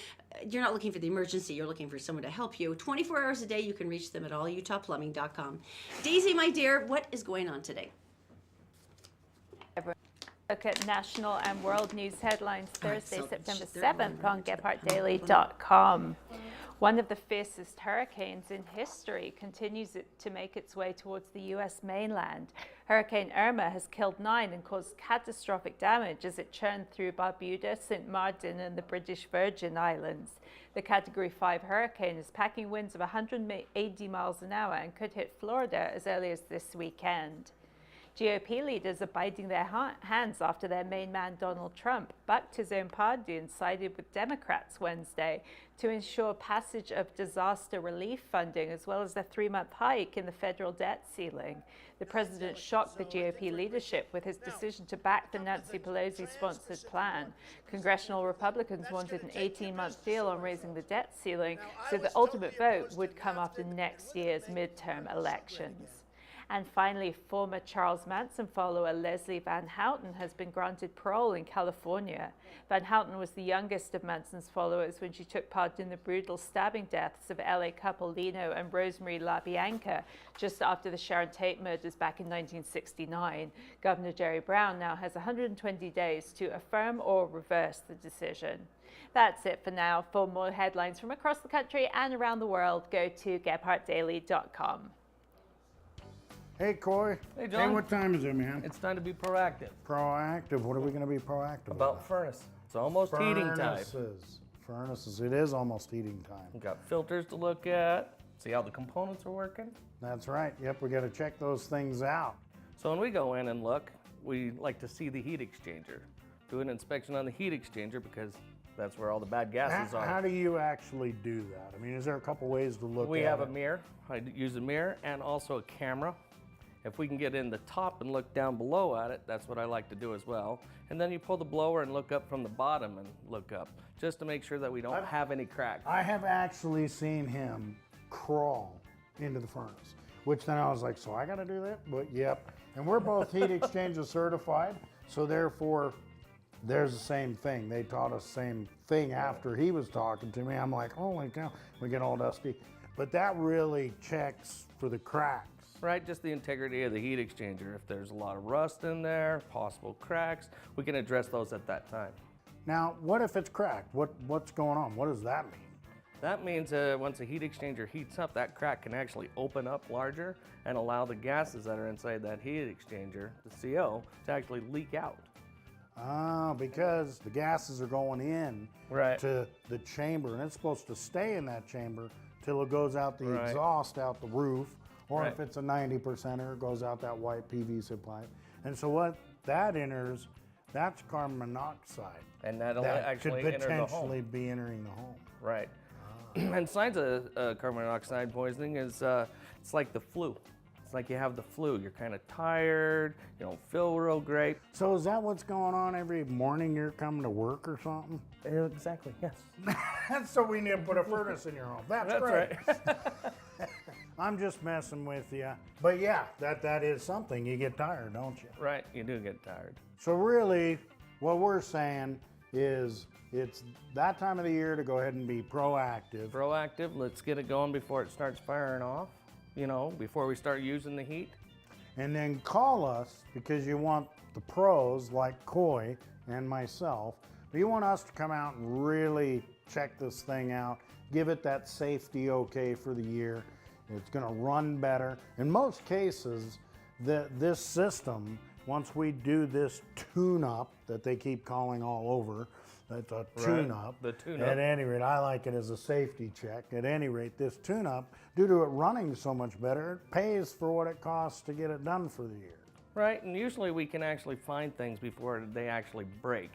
you're not looking for the emergency, you're looking for someone to help you. 24 hours a day, you can reach them at allutahplumbing.com. Daisy, my dear, what is going on today? Look at national and world news headlines Thursday, September 7th on GephartDaily.com. One of the fiercest hurricanes in history continues to make its way towards the U.S. mainland. Hurricane Irma has killed 9 and caused catastrophic damage as it churned through Barbuda, St. Martin, and the British Virgin Islands. The Category 5 hurricane is packing winds of 180 miles an hour and could hit Florida as early as this weekend. GOP leaders are biting their hands after their main man, Donald Trump, bucked his own party and sided with Democrats Wednesday to ensure passage of disaster relief funding, as well as the 3-month hike in the federal debt ceiling. The president shocked the GOP leadership with his decision to back the Nancy Pelosi-sponsored plan. Congressional Republicans wanted an 18-month deal on raising the debt ceiling, so the ultimate vote would come after next year's midterm elections. And finally, former Charles Manson follower Leslie Van Houten has been granted parole in California. Van Houten was the youngest of Manson's followers when she took part in the brutal stabbing deaths of LA couple Lino and Rosemary LaBianca just after the Sharon Tate murders back in 1969. Governor Jerry Brown now has 120 days to affirm or reverse the decision. That's it for now. For more headlines from across the country and around the world, go to GephartDaily.com. Hey, Coy. Hey, John. Hey, what time is it, man? It's time to be proactive. Proactive? What are we going to be proactive About furnace. It's almost heating time. Furnaces. It is almost heating time. We've got filters to look at, see how the components are working. That's right. Yep, we got to check those things out. So when we go in and look, we like to see the heat exchanger. Do an inspection on the heat exchanger because that's where all the bad gases are. How do you actually do that? I mean, is there a couple ways to look at it? We have a mirror. I use a mirror and also a camera. If we can get in the top and look down below at it, that's what I like to do as well. And then you pull the blower and look up from the bottom and look up, just to make sure that we don't have any cracks. I have actually seen him crawl into the furnace, which then I was like, so I got to do that? But yep. And we're both heat exchanger certified, so therefore there's the same thing. They taught us the same thing after he was talking to me. I'm like, holy cow, we get all dusty. But that really checks for the cracks. Right, just the integrity of the heat exchanger. If there's a lot of rust in there, possible cracks, we can address those at that time. Now, what if it's cracked? What's going on? What does that mean? That means once a heat exchanger heats up, that crack can actually open up larger and allow the gases that are inside that heat exchanger, the CO, to actually leak out. Ah, because the gases are going in to the chamber, and it's supposed to stay in that chamber till it goes out the exhaust, out the roof, or if it's a 90%er, it goes out that white PVC pipe. And so what that enters, that's carbon monoxide. And that'll that actually could enter the home. potentially be entering the home. Right. And signs of carbon monoxide poisoning is it's like the flu. It's like you have the flu. You're kind of tired. You don't feel real great. So is that what's going on every morning you're coming to work or something? Exactly, yes. So we need to put a furnace in your home. That's great. Right. I'm just messing with you. But yeah, that is something. You get tired, don't you? Right, you do get tired. So really, what we're saying is it's that time of the year to go ahead and be proactive. Proactive, let's get it going before it starts firing off, you know, before we start using the heat. And then call us because you want the pros like Coy and myself. But you want us to come out and really check this thing out, give it that safety okay for the year. It's going to run better. In most cases, this system, once we do this tune-up that they keep calling all over, it's a tune-up. The tune-up. At any rate, I like it as a safety check. At any rate, this tune-up, due to it running so much better, it pays for what it costs to get it done for the year. Right, and usually we can actually find things before they actually break,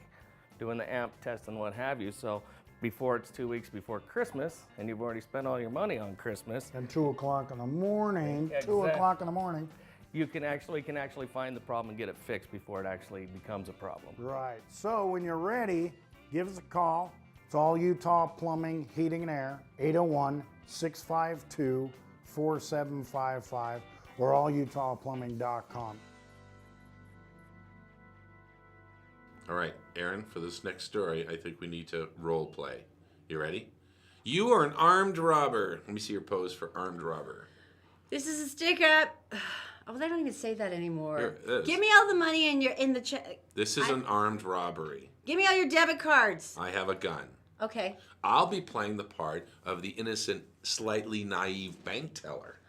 doing the amp test and what have you. So before it's 2 weeks before Christmas, and you've already spent all your money on Christmas. And 2 o'clock in the morning, Exactly. 2 o'clock in the morning. You can actually find the problem and get it fixed before it actually becomes a problem. Right. So when you're ready, give us a call. It's all Utah Plumbing, Heating and Air, 801-652-4755 or allutahplumbing.com. All right, Erin, for this next story, I think we need to role play. You ready? You are an armed robber. Let me see your pose for armed robber. This is a stick up. Oh, they don't even say that anymore. Here, Give me all the money in the check. This is an armed robbery. Give me all your debit cards. I have a gun. Okay. I'll be playing the part of the innocent, slightly naive bank teller.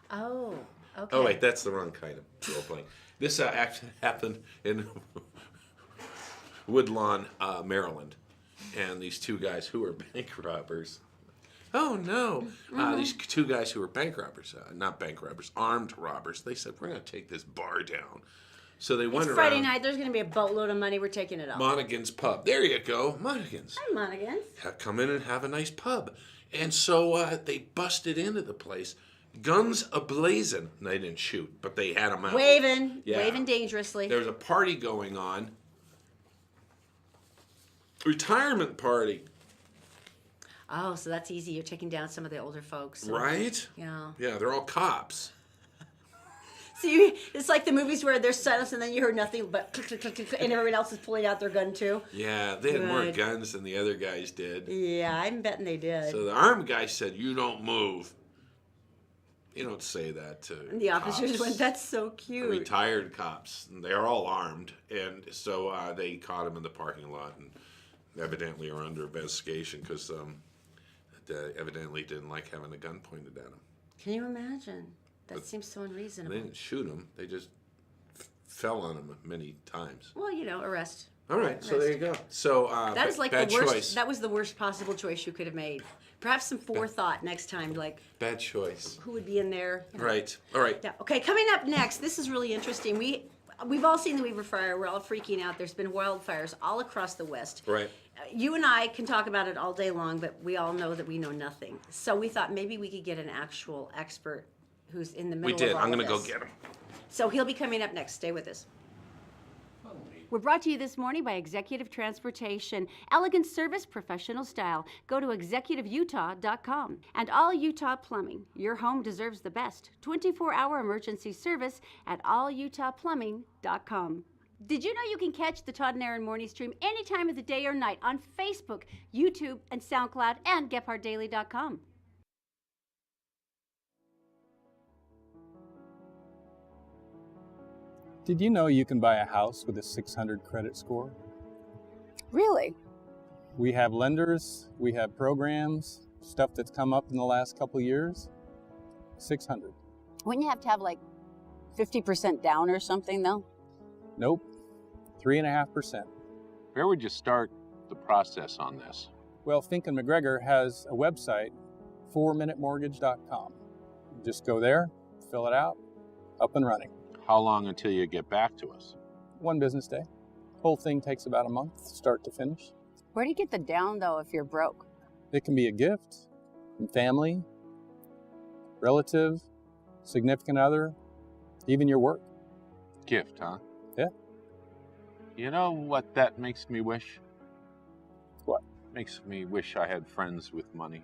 Oh, okay. Oh, wait, that's the wrong kind of role playing. This actually happened in Woodlawn, Maryland. And these two guys who were bank robbers. Oh, no. These two guys who were bank robbers, not bank robbers, armed robbers, they said, we're going to take this bar down. So they went It's around. Friday night. There's going to be a boatload of money. We're taking it all. Monaghan's Pub. There you go, Monaghan's. Hi, Monaghan's. Come in and have a nice pub. And so they busted into the place, guns ablazing. They didn't shoot, but they had them out. Waving dangerously. There was a party going on. Retirement party. Oh, so that's easy. You're taking down some of the older folks. Right? Yeah. Yeah, they're all cops. So it's like the movies where there's silence and then you heard nothing but click, click, click, click, and everyone else is pulling out their gun too. Yeah, they had more Good. guns than the other guys did. Yeah, I'm betting they did. So the armed guy said, you don't move. You don't say that to And the officers cops. went, that's so cute. Retired cops. And they're all armed. And so they caught him in the parking lot and evidently are under investigation because evidently didn't like having a gun pointed at him. Can you imagine? That seems so They unreasonable. didn't shoot him. They just fell on him many times. Well, arrest. All right, so there you go. So That is like bad the worst. choice. That was the worst possible choice you could have made. Perhaps some forethought next time, like Bad choice. who would be in there. Right. All right. Yeah. Okay, coming up next, this is really interesting. We've all seen the Weaver Fire. We're all freaking out. There's been wildfires all across the West. Right. You and I can talk about it all day long, but we all know that we know nothing. So we thought maybe we could get an actual expert who's in the middle We did. of all I'm of going to go this. get him. So he'll be coming up next. Stay with us. We're brought to you this morning by Executive Transportation. Elegant service, professional style. Go to executiveutah.com. And All Utah Plumbing. Your home deserves the best. 24-hour emergency service at allutahplumbing.com. Did you know you can catch the Todd and Erin morning stream any time of the day or night on Facebook, YouTube, and SoundCloud, and GephardtDaily.com. Did you know you can buy a house with a 600 credit score? Really? We have lenders, we have programs, stuff that's come up in the last couple years. 600. Wouldn't you have to have like 50% down or something though? Nope. 3.5%. Where would you start the process on this? Well, Fink and McGregor has a website, 4minutemortgage.com. Just go there, fill it out, up and running. How long until you get back to us? 1 business day. Whole thing takes about a month, start to finish. Where do you get the down though if you're broke? It can be a gift from family, relative, significant other, even your work. Gift, huh? Yeah. You know what that makes me wish? What? Makes me wish I had friends with money.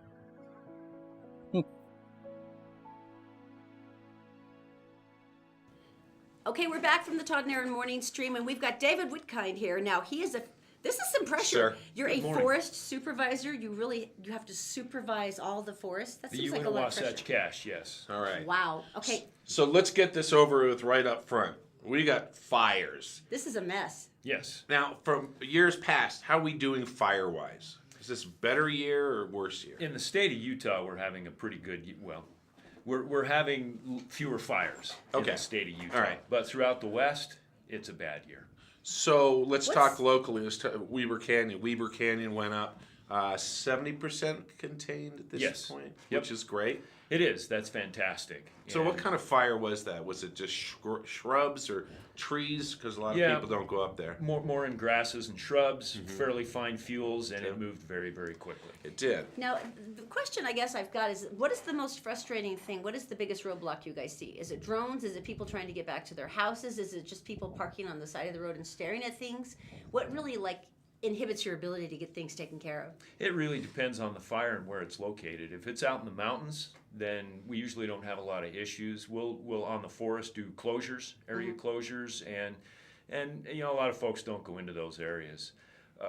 Okay, we're back from the Todd and Erin morning stream, and we've got David Whitkind here. Now, this is some pressure. Sure. You're a forest supervisor. You have to supervise all the forests. That seems like a lot of pressure. Wasatch Cache, yes. All right. Wow. Okay, So let's get this over with right up front. We got fires. this is a mess. Yes. Now, from years past, how are we doing fire-wise? Is this better year or worse year? In the state of Utah, we're having a pretty good, we're having fewer fires in Okay. the state of Utah. All right. But throughout the West, it's a bad year. So let's talk locally. Let's talk Weber Canyon. Weber Canyon went up 70% contained at this point, which is great. It is. That's fantastic. So what kind of fire was that? Was it just shrubs or trees? Because a lot of people don't go up there. More in grasses and shrubs, fairly fine fuels, and it moved very, very quickly. It did. Now, the question I guess I've got is, what is the most frustrating thing? What is the biggest roadblock you guys see? Is it drones? Is it people trying to get back to their houses? Is it just people parking on the side of the road and staring at things? What really inhibits your ability to get things taken care of? It really depends on the fire and where it's located. If it's out in the mountains, then we usually don't have a lot of issues. We'll on the forest do closures, area closures, and a lot of folks don't go into those areas.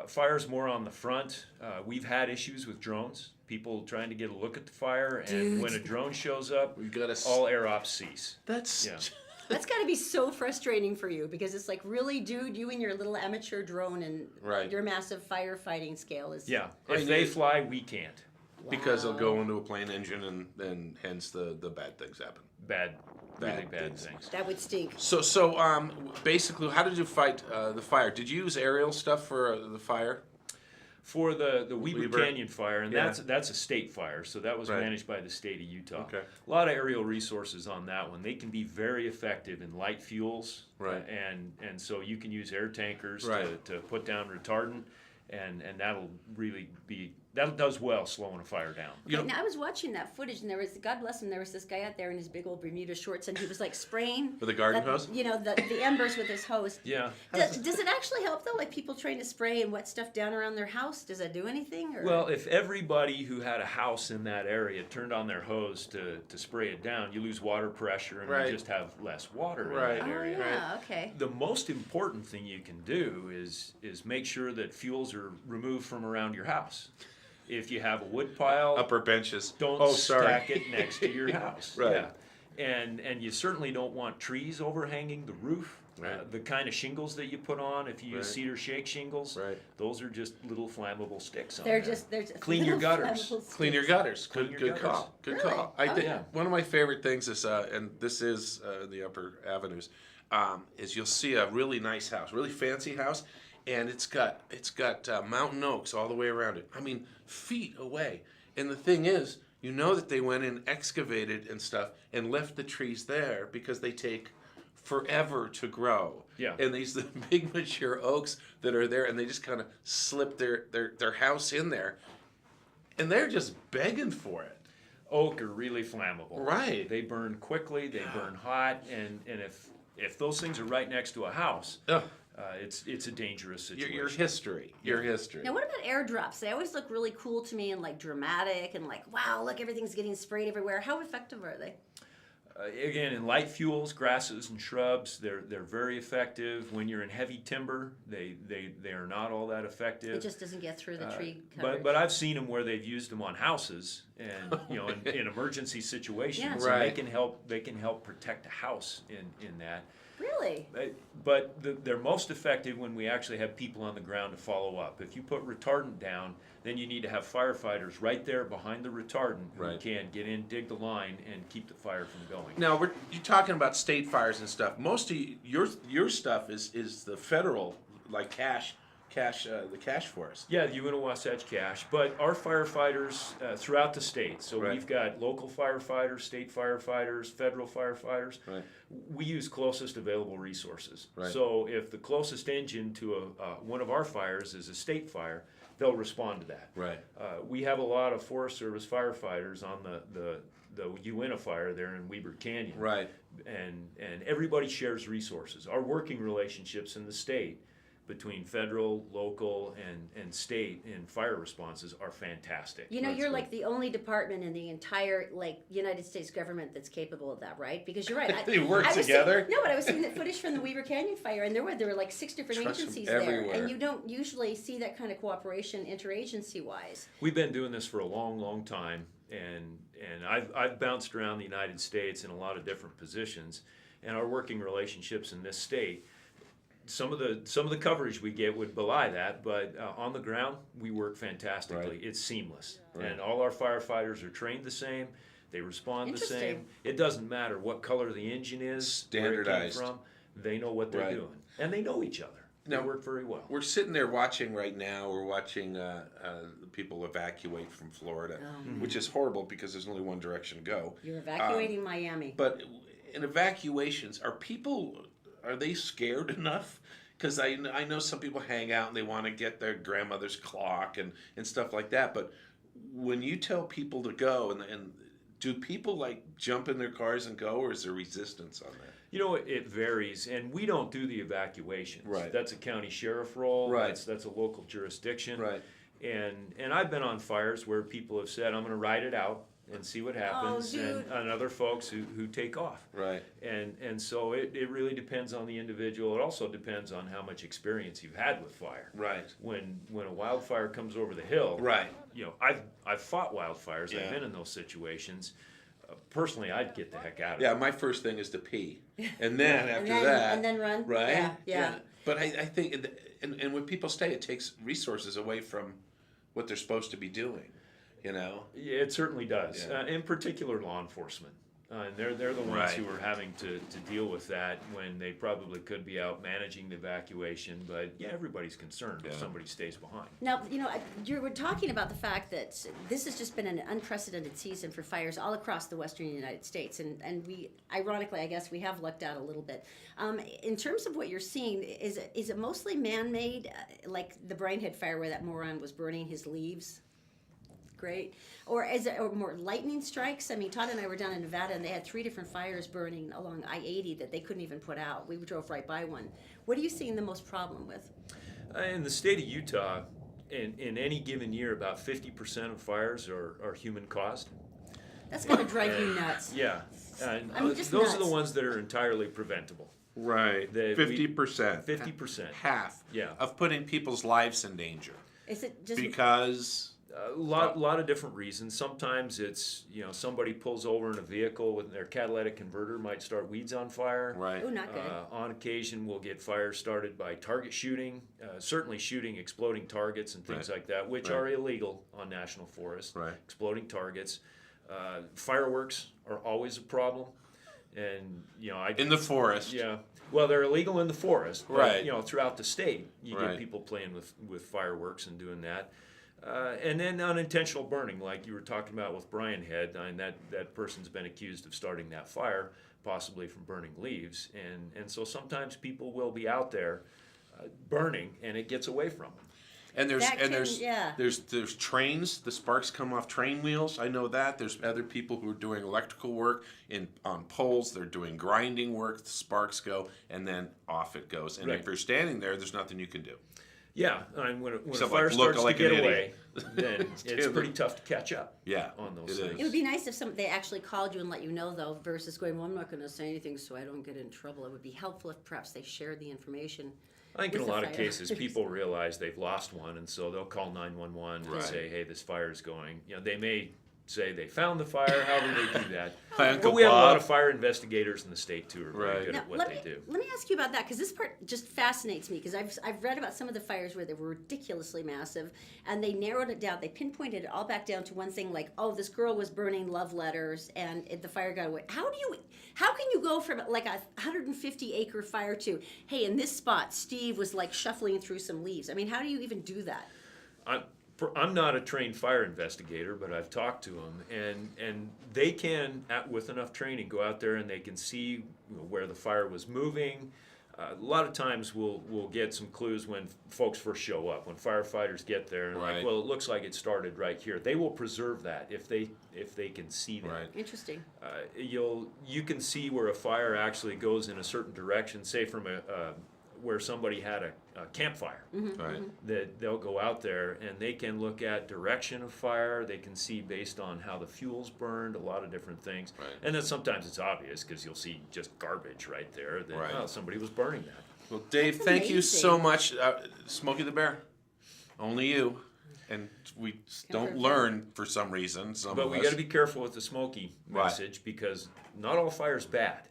Fire's more on the front. We've had issues with drones. People trying to get a look at the fire, and when a drone shows up, all air ops cease. That's got to be so frustrating for you, because it's like, really, dude, you and your little amateur drone and your massive firefighting scale is... Yeah, if they fly, we can't. Because they'll go into a plane engine, and then hence the bad things happen. Really bad things. That would stink. So basically, how did you fight the fire? Did you use aerial stuff for the fire? For the Weber Canyon fire, and that's a state fire, so that was managed by the state of Utah. Okay. A lot of aerial resources on that one. They can be very effective in light fuels, and so you can use air tankers to put down retardant, and that does well slowing a fire down. Now, I was watching that footage, and God bless him, there was this guy out there in his big old Bermuda shorts, and he was like spraying with a garden hose. The embers with his hose. Yeah. Does it actually help though? Like people trying to spray and wet stuff down around their house? Does that do anything? Or? Well, if everybody who had a house in that area turned on their hose to spray it down, you lose water pressure, and you just have less water in that area. Okay. The most important thing you can do is make sure that fuels are removed from around your house. If you have a wood pile, upper benches, don't stack it next to your house. Yeah. And you certainly don't want trees overhanging the roof. The kind of shingles that you put on, if you use cedar shake shingles, those are just little flammable sticks on they're there. just clean your gutters. Clean your gutters. Good gutters. call. Good call. I think one of my favorite things is, and this is the Upper Avenues, is you'll see a really nice house, really fancy house, and it's got mountain oaks all the way around it. I mean, feet away. And the thing is, you know that they went in, excavated and stuff, and left the trees there because they take forever to grow. Yeah. And the big mature oaks that are there, and they just kind of slip their house in there, and they're just begging for it. Oak are really flammable. Right. They burn quickly, they burn hot, and if those things are right next to a house, it's a dangerous situation. Your history. Your history. Now, what about airdrops? They always look really cool to me and like dramatic and like, wow, look, everything's getting sprayed everywhere. How effective are they? Again, in light fuels, grasses and shrubs, they're very effective. When you're in heavy timber, they are not all that effective. It just doesn't get through the tree coverage. But I've seen them where they've used them on houses and in emergency situations. Yeah. Right. They can help protect a house in that. Really? But they're most effective when we actually have people on the ground to follow up. If you put retardant down, then you need to have firefighters right there behind the retardant who can get in, dig the line, and keep the fire from going. Now, you're talking about state fires and stuff. Most of your stuff is the federal, like the cash force. Yeah, the UNO Wasatch Cache, but our firefighters throughout the state, so we've got local firefighters, state firefighters, federal firefighters. Right. We use closest available resources. Right. So if the closest engine to one of our fires is a state fire, they'll respond to that. Right. We have a lot of Forest Service firefighters on the UNO fire there in Weber Canyon. Right. And everybody shares resources. Our working relationships in the state between federal, local, and state in fire responses are fantastic. You know, you're like the only department in the entire United States government that's capable of that, right? Because you're right. They work together. But I was seeing that footage from the Weber Canyon fire, and there were like 6 different agencies there, and you don't usually see that kind of cooperation interagency-wise. We've been doing this for a long, long time, and I've bounced around the United States in a lot of different positions, and our working relationships in this state. Some of the coverage we get would belie that, but on the ground we work fantastically. Right. It's seamless, and all our firefighters are trained the same. They respond the same. It doesn't matter what color the engine is, standardized. Where it came from. They know what they're doing, and they know each other. They work very well. We're sitting there watching right now. We're watching people evacuate from Florida, which is horrible because there's only one direction to go. You're evacuating Miami. But in evacuations, are they scared enough? Because I know some people hang out and they want to get their grandmother's clock and stuff like that. But when you tell people to go, and do people like jump in their cars and go, or is there resistance on that? You know, it varies, and we don't do the evacuations. Right. That's a county sheriff role. Right. That's a local jurisdiction. Right. And I've been on fires where people have said, I'm going to ride it out and see what happens, and other folks who take off. Right. And so it really depends on the individual. It also depends on how much experience you've had with fire. Right. When a wildfire comes over the hill. Right. You know, I've fought wildfires. Yeah. I've been in those situations. Personally, I'd get the heck out of it. Yeah, my first thing is to pee, and then and then run. Right. Yeah. But I think, and when people stay, it takes resources away from what they're supposed to be doing. You know? Yeah, it certainly does. Yeah. In particular, law enforcement. And they're the ones who are having to deal with that when they probably could be out managing the evacuation. But yeah, everybody's concerned if somebody stays behind. Now, you know, you were talking about the fact that this has just been an unprecedented season for fires all across the western United States. And we, ironically, I guess we have lucked out a little bit. In terms of what you're seeing, is it mostly man-made, like the Brinehead fire where that moron was burning his leaves? Great. Or is it more lightning strikes? I mean, Todd and I were down in Nevada, and they had 3 different fires burning along I-80 that they couldn't even put out. We drove right by one. What are you seeing the most problem with? In the state of Utah, in any given year, about 50% of fires are human-caused. That's going to drive you nuts. Yeah. And I mean, just those nuts. are the ones that are entirely preventable. Right. 50%. 50%. Half. Yeah. Of putting people's lives in danger. Is it just because... A lot of different reasons. Sometimes it's, somebody pulls over in a vehicle with their catalytic converter, might start weeds on fire. Right. Oh, not good. On occasion, we'll get fires started by target shooting, certainly shooting exploding targets and things like that, which are illegal on national forests. Right. Exploding targets. Fireworks are always a problem. And, in the forest. Yeah. Well, they're illegal in the forest. But, right. Throughout the state, you get people playing with fireworks and doing that. And then unintentional burning, like you were talking about with Brinehead, and that person's been accused of starting that fire, possibly from burning leaves. And so sometimes people will be out there burning, and it gets away from them. And yeah. there's trains. The sparks come off train wheels. I know that. There's other people who are doing electrical work on poles. They're doing grinding work. The sparks go, and then off it goes. And Right. if you're standing there, there's nothing you can do. Yeah, and when a Except, fire like, look starts like to get an away, idiot. then it's pretty tough to catch up. Yeah, on those it things. is. It would be nice if they actually called you and let you know, though, versus going, well, I'm not going to say anything so I don't get in trouble. It would be helpful if perhaps they shared the information. I think in a with the lot of fire. cases, people realize they've lost one, and so they'll call 911 Right. and say, "Hey, this fire is going." You know, they may say they found the fire. However, they do that. My Uncle But we have a lot Bob. of fire investigators in the state too, who are very Right. good Now, at what let they me, do. let me ask you about that, because this part just fascinates me, because I've read about some of the fires where they were ridiculously massive, and they narrowed it down. They pinpointed it all back down to one thing, like, oh, this girl was burning love letters, and the fire got away. How can you go from like a 150-acre fire to, hey, in this spot, Steve was like shuffling through some leaves? I mean, how do you even do that? I'm not a trained fire investigator, but I've talked to them, and they can, with enough training, go out there and they can see where the fire was moving. A lot of times we'll get some clues when folks first show up, when firefighters get there, and Right. like, well, it looks like it started right here. They will preserve that if they can see that. Right. Interesting. You can see where a fire actually goes in a certain direction, say from where somebody had a campfire. Right. That they'll go out there and they can look at direction of fire. They can see based on how the fuel's burned, a lot of different things. Right. And then sometimes it's obvious because you'll see just garbage right there. That Right. oh, somebody was burning that. Well, Dave, That's thank you amazing. so much. Smokey the Bear, only you. And we don't confirm. learn for some reason. Some But of we us. got to be careful with the smoky Right. message because not all fire's bad.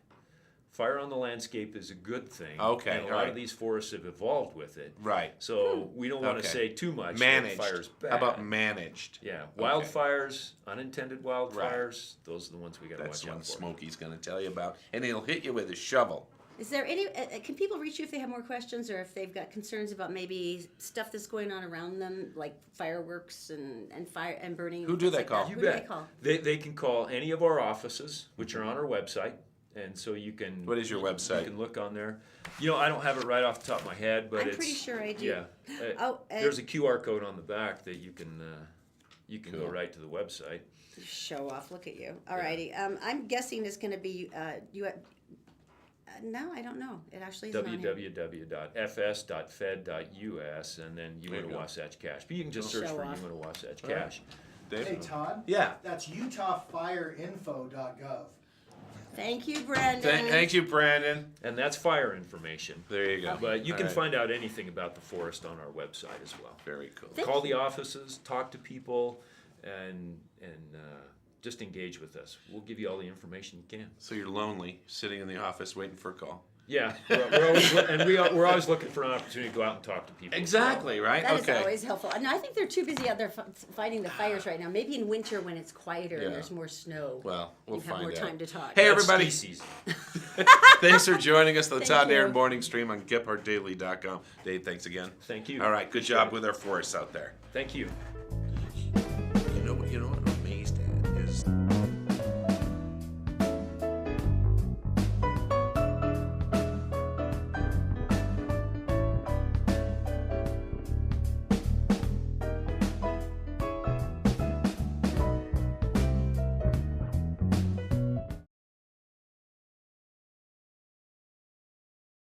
Fire on the landscape is a good thing. Okay, And a lot right. of these forests have evolved with it. Right. So we don't want to Okay. say too much Managed. that fire's bad. How about managed? Yeah, wildfires, unintended wildfires, those are the ones we got to That's watch one out for. Smokey's going to tell you about, and he'll hit you with a shovel. Is there any? Can people reach you if they have more questions, or if they've got concerns about maybe stuff that's going on around them, like fireworks and fire and burning? Who do things they like call? that? You Who bet. do they call? They can call any of our offices, which are on our website, and so you can. What is your website? You can look on there. You know, I don't have it right off the top of my head, but I'm it's. pretty sure I do. Yeah. Oh, there's a QR code on the back that you can go Cool. right to the website. Show off. Look at you. Alrighty. I'm guessing it's going to be you. No, I don't know. It actually isn't on here. www.fs.fed.us, and then There you go. Wasatch Cache. But you can just search Show for off. Wasatch All right. Cache. Dave? Hey, Todd? Yeah. That's utahfireinfo.gov. Thank you, Brandon. Thank you, Brandon. And that's fire information. There you go. But you All can right. find out anything about the forest on our website as well. Very cool. Thank Call you. the offices, talk to people, and just engage with us. We'll give you all the information you can. So you're lonely, sitting in the office waiting for a call. Yeah, we're always we're always looking for an opportunity to go out and talk to people. Exactly, right? That is Okay. always helpful. No, I think they're too busy out there fighting the fires right now. Maybe in winter when it's quieter Yeah. and there's more snow. Well, we'll you have find more out. time to talk. Hey, That's everybody. ski season. Thanks for joining us on the Thank Todd and Erin you. Morning Stream on GephartDaily.com. Dave, thanks again. Thank you. All right, good job with our forests out there. Thank you.